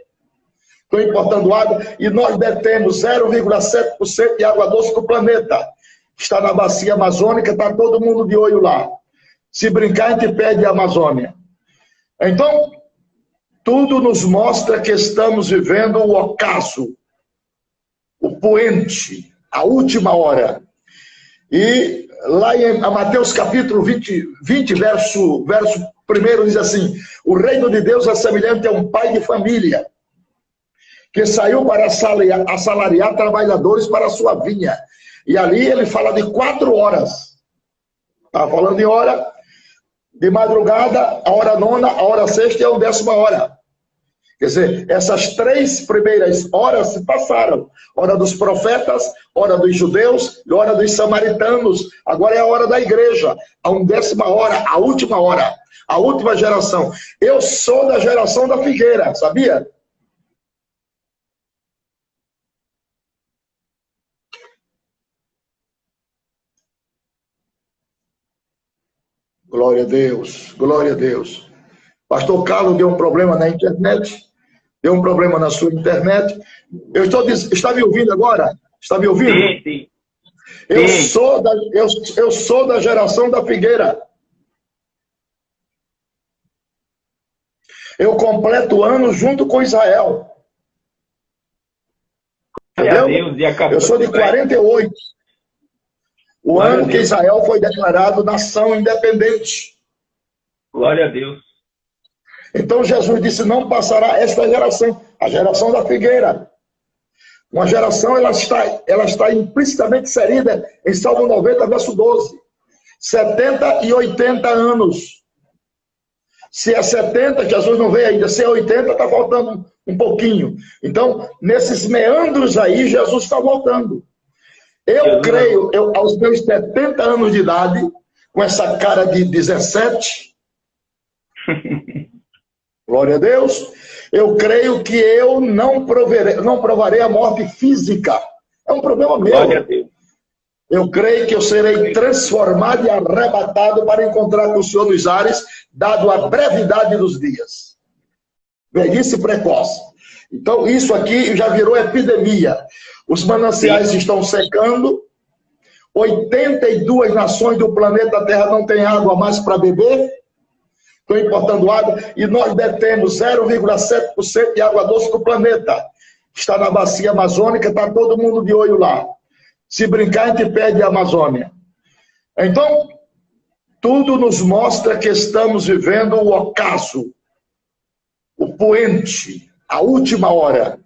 estão importando água, e nós detemos 0,7% de água doce do planeta. está na bacia amazônica, está todo mundo de olho lá. Se brincar, a gente perde a Amazônia. Então, tudo nos mostra que estamos vivendo o ocaso, o poente, a última hora. E lá em Mateus capítulo 20 verso 1 diz assim: o reino de Deus é semelhante a um pai de família que saiu para assalariar trabalhadores para a sua vinha. E ali ele fala de 4 horas. Está falando em hora de madrugada, a hora nona, a hora sexta e a 10ª hora. Quer dizer, essas 3 primeiras horas se passaram. Hora dos profetas, hora dos judeus e hora dos samaritanos. Agora é a hora da igreja. A 10ª hora, a última hora. A última geração. Eu sou da geração da figueira, sabia? Glória a Deus, glória a Deus. Pastor Carlos deu um problema na internet, deu um problema na sua internet. Está me ouvindo agora? Está me ouvindo? Sim, sim. Eu sou da geração da figueira. Eu completo anos junto com Israel. Entendeu? Eu sou de 48. O ano que Israel foi declarado nação independente. Glória a Deus. Então Jesus disse, não passará esta geração, a geração da figueira. Uma geração, ela está implicitamente inserida em Salmo 90, verso 12. 70 e 80 anos. Se é 70, Jesus não veio ainda. Se é 80, está faltando um pouquinho. Então, nesses meandros aí, Jesus está voltando. Eu creio, aos meus 70 anos de idade, com essa cara de 17, glória a Deus, eu creio que eu não provarei a morte física. É um problema meu. Glória a Deus. Eu creio que eu serei transformado e arrebatado para encontrar com o Senhor nos ares, dado a brevidade dos dias. Velhice precoce. Então, isso aqui já virou epidemia. Os mananciais estão secando, 82 nações do planeta Terra não têm água mais para beber, estão importando água, e nós detemos 0,7% de água doce do planeta. Está na bacia amazônica, está todo mundo de olho lá. Se brincar, a gente perde a Amazônia. Então, tudo nos mostra que estamos vivendo o ocaso, o poente, a última hora.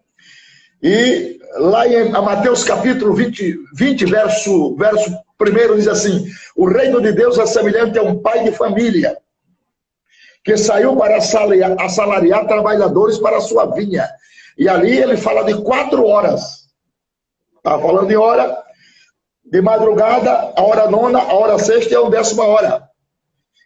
E lá em Mateus capítulo 20 verso 1 diz assim: o reino de Deus é semelhante a um pai de família que saiu para assalariar trabalhadores para a sua vinha. E ali ele fala de 4 horas. Está falando em hora de madrugada, a hora nona, a hora sexta e a 10ª hora.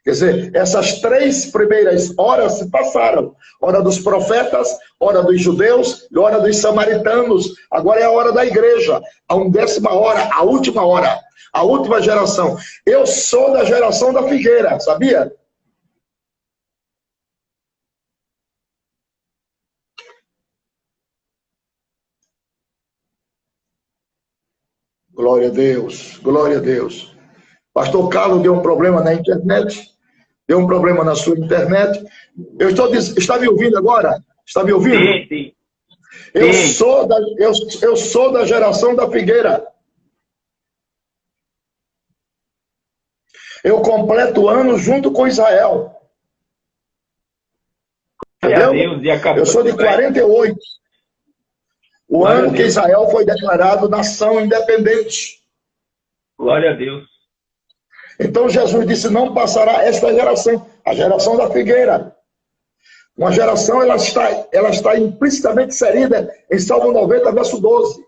Quer dizer, essas 3 primeiras horas se passaram. Hora dos profetas, hora dos judeus e hora dos samaritanos. Agora é a hora da igreja. A 10ª hora, a última geração. Eu sou da geração da figueira, sabia? Glória a Deus, glória a Deus. Pastor Carlos deu um problema na internet, deu um problema na sua internet. Está me ouvindo agora? Está me ouvindo? Sim, sim. Eu sou da geração da figueira. Eu completo anos junto com Israel. Entendeu? Eu sou de 48. O ano que Israel foi declarado nação independente. Glória a Deus. Então Jesus disse, não passará esta geração, a geração da figueira. Uma geração, ela está implicitamente inserida em Salmo 90, verso 12.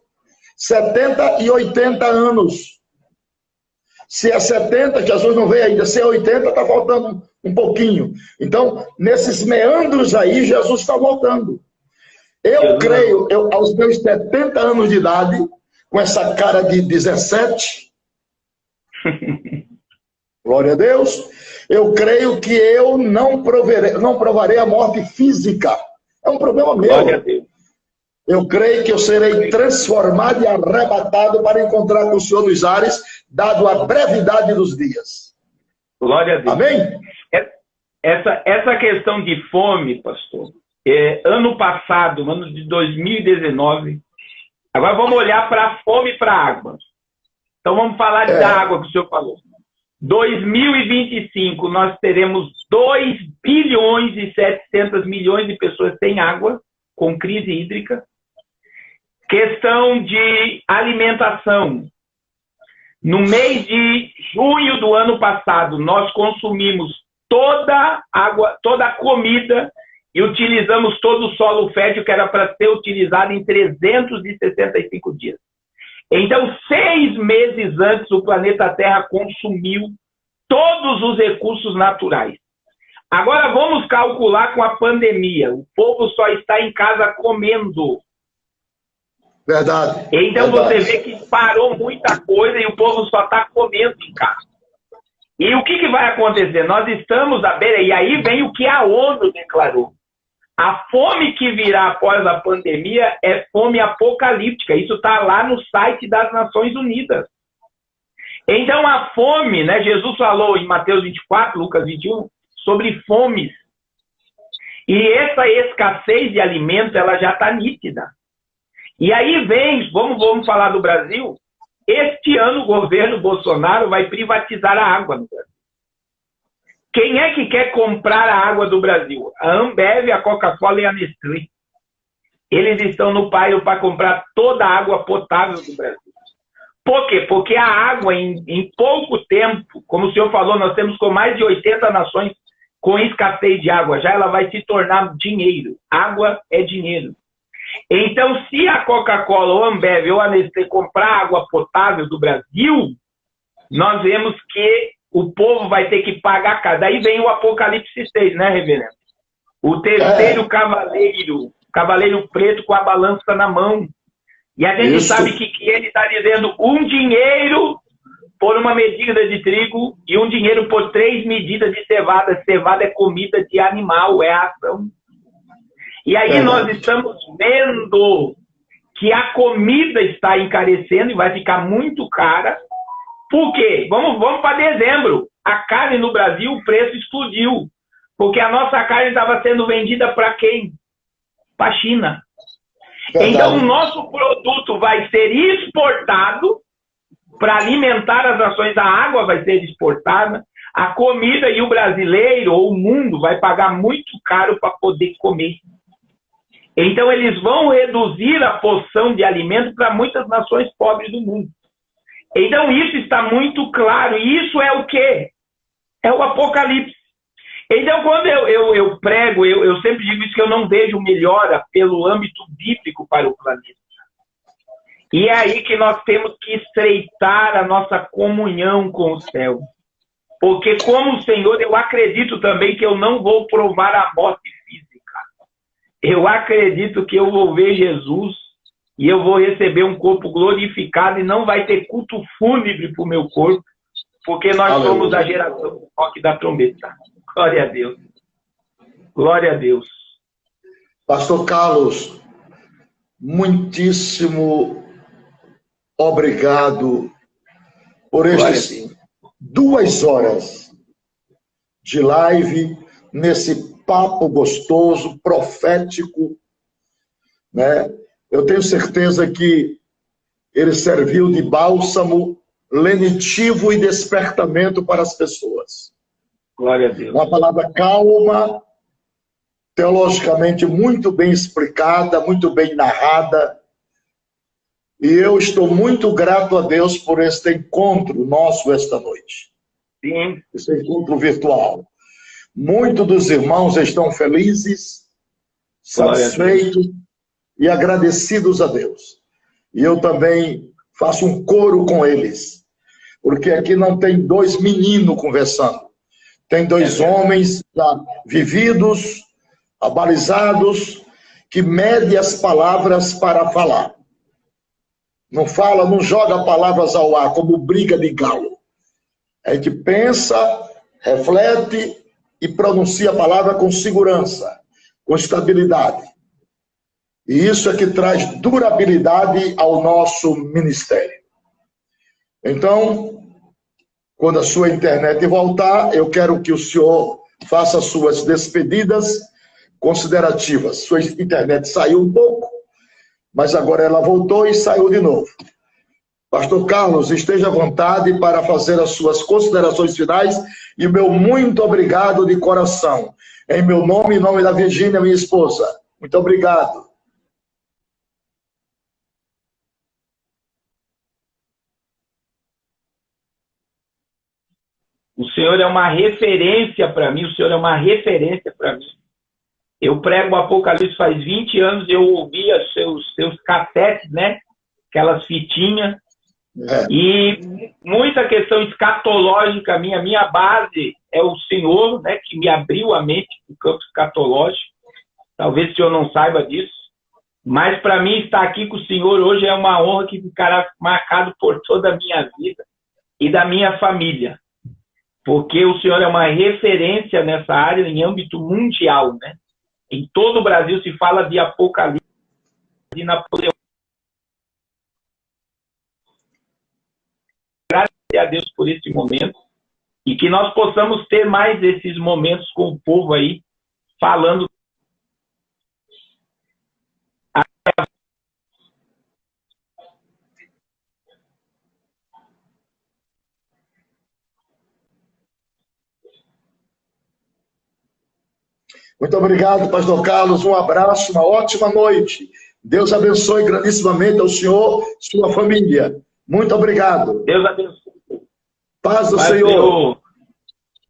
70 e 80 anos. Se é 70, Jesus não veio ainda. Se é 80, está faltando um pouquinho. Então, nesses meandros aí, Jesus está voltando. Eu creio, aos meus 70 anos de idade, com essa cara de 17, glória a Deus, eu creio que eu não provarei a morte física. É um problema meu. Glória a Deus. Eu creio que eu serei transformado e arrebatado para encontrar com o Senhor nos ares, dado a brevidade dos dias. Glória a Deus. Amém? Essa questão de fome, pastor, ano passado, ano de 2019, agora vamos olhar para a fome e para a água. Então vamos falar da água que o senhor falou. 2025, nós teremos 2 bilhões e 700 milhões de pessoas sem água, com crise hídrica. Questão de alimentação. No mês de junho do ano passado, nós consumimos toda a água, toda a comida e utilizamos todo o solo fértil que era para ser utilizado em 365 dias. Então, 6 meses antes, o planeta Terra consumiu todos os recursos naturais. Agora, vamos calcular com a pandemia. O povo só está em casa comendo. Verdade. Então, verdade. Você vê que parou muita coisa e o povo só está comendo em casa. E o que vai acontecer? Nós estamos à beira, e aí vem o que a ONU declarou. A fome que virá após a pandemia é fome apocalíptica. Isso está lá no site das Nações Unidas. Então, a fome, né? Jesus falou em Mateus 24, Lucas 21, sobre fomes. E essa escassez de alimento, ela já está nítida. E aí vem, vamos falar do Brasil. Este ano o governo Bolsonaro vai privatizar a água no Brasil. Quem é que quer comprar a água do Brasil? A Ambev, a Coca-Cola e a Nestlé. Eles estão no páreo para comprar toda a água potável do Brasil. Por quê? Porque a água, em pouco tempo, como o senhor falou, nós temos com mais de 80 nações com escassez de água. Já ela vai se tornar dinheiro. Água é dinheiro. Então, se a Coca-Cola, ou a Ambev, ou a Nestlé comprar água potável do Brasil, nós vemos que o povo vai ter que pagar cada. Daí vem o Apocalipse 6, né, reverendo? O terceiro cavaleiro preto com a balança na mão. E a gente sabe que ele está dizendo um dinheiro por uma medida de trigo e um dinheiro por 3 medidas de cevada. Cevada é comida de animal, é ação. E aí nós estamos vendo que a comida está encarecendo e vai ficar muito cara. Por quê? Vamos para dezembro. A carne no Brasil, o preço explodiu. Porque a nossa carne estava sendo vendida para quem? Para a China. Então, o nosso produto vai ser exportado para alimentar as nações. A água vai ser exportada, a comida, e o brasileiro ou o mundo vai pagar muito caro para poder comer. Então, eles vão reduzir a porção de alimento para muitas nações pobres do mundo. Então, isso está muito claro. E isso é o quê? É o Apocalipse. Então, quando eu prego, eu sempre digo isso, que eu não vejo melhora pelo âmbito bíblico para o planeta. E é aí que nós temos que estreitar a nossa comunhão com o céu. Porque, como o Senhor, eu acredito também que eu não vou provar a morte física. Eu acredito que eu vou ver Jesus e eu vou receber um corpo glorificado e não vai ter culto fúnebre para o meu corpo, porque nós somos a geração do toque da trombeta. Glória a Deus. Glória a Deus. Pastor Carlos, muitíssimo obrigado por estas 2 horas de live, nesse papo gostoso, profético, né? Eu tenho certeza que ele serviu de bálsamo lenitivo e despertamento para as pessoas. Glória a Deus. Uma palavra calma, teologicamente muito bem explicada, muito bem narrada. E eu estou muito grato a Deus por este encontro nosso esta noite. Sim. Esse encontro virtual. Muitos dos irmãos estão felizes, satisfeitos e agradecidos a Deus. E eu também faço um coro com eles, porque aqui não tem 2 meninos conversando. Tem 2 homens já vividos, abalizados, que medem as palavras para falar. Não fala, não joga palavras ao ar, como briga de galo. A gente pensa, reflete e pronuncia a palavra com segurança, com estabilidade. E isso é que traz durabilidade ao nosso ministério. Então, quando a sua internet voltar, eu quero que o senhor faça suas despedidas considerativas. Sua internet saiu um pouco, mas agora ela voltou e saiu de novo. Pastor Carlos, esteja à vontade para fazer as suas considerações finais e o meu muito obrigado de coração. Em meu nome e em nome da Virgínia, minha esposa. Muito obrigado. O Senhor é uma referência para mim, o Senhor é uma referência para mim. Eu prego o Apocalipse faz 20 anos, eu ouvia seus cassetes, né? Aquelas fitinhas. E muita questão escatológica minha base é o Senhor, né? Que me abriu a mente para o campo escatológico. Talvez o senhor não saiba disso. Mas para mim estar aqui com o Senhor hoje é uma honra que ficará marcado por toda a minha vida e da minha família. Porque o senhor é uma referência nessa área em âmbito mundial, né? Em todo o Brasil se fala de Apocalipse, de Napoleão. Graças a Deus por esse momento e que nós possamos ter mais esses momentos com o povo aí, falando. Muito obrigado, pastor Carlos. Um abraço, uma ótima noite. Deus abençoe grandissimamente ao senhor e sua família. Muito obrigado. Deus abençoe. Paz do Senhor.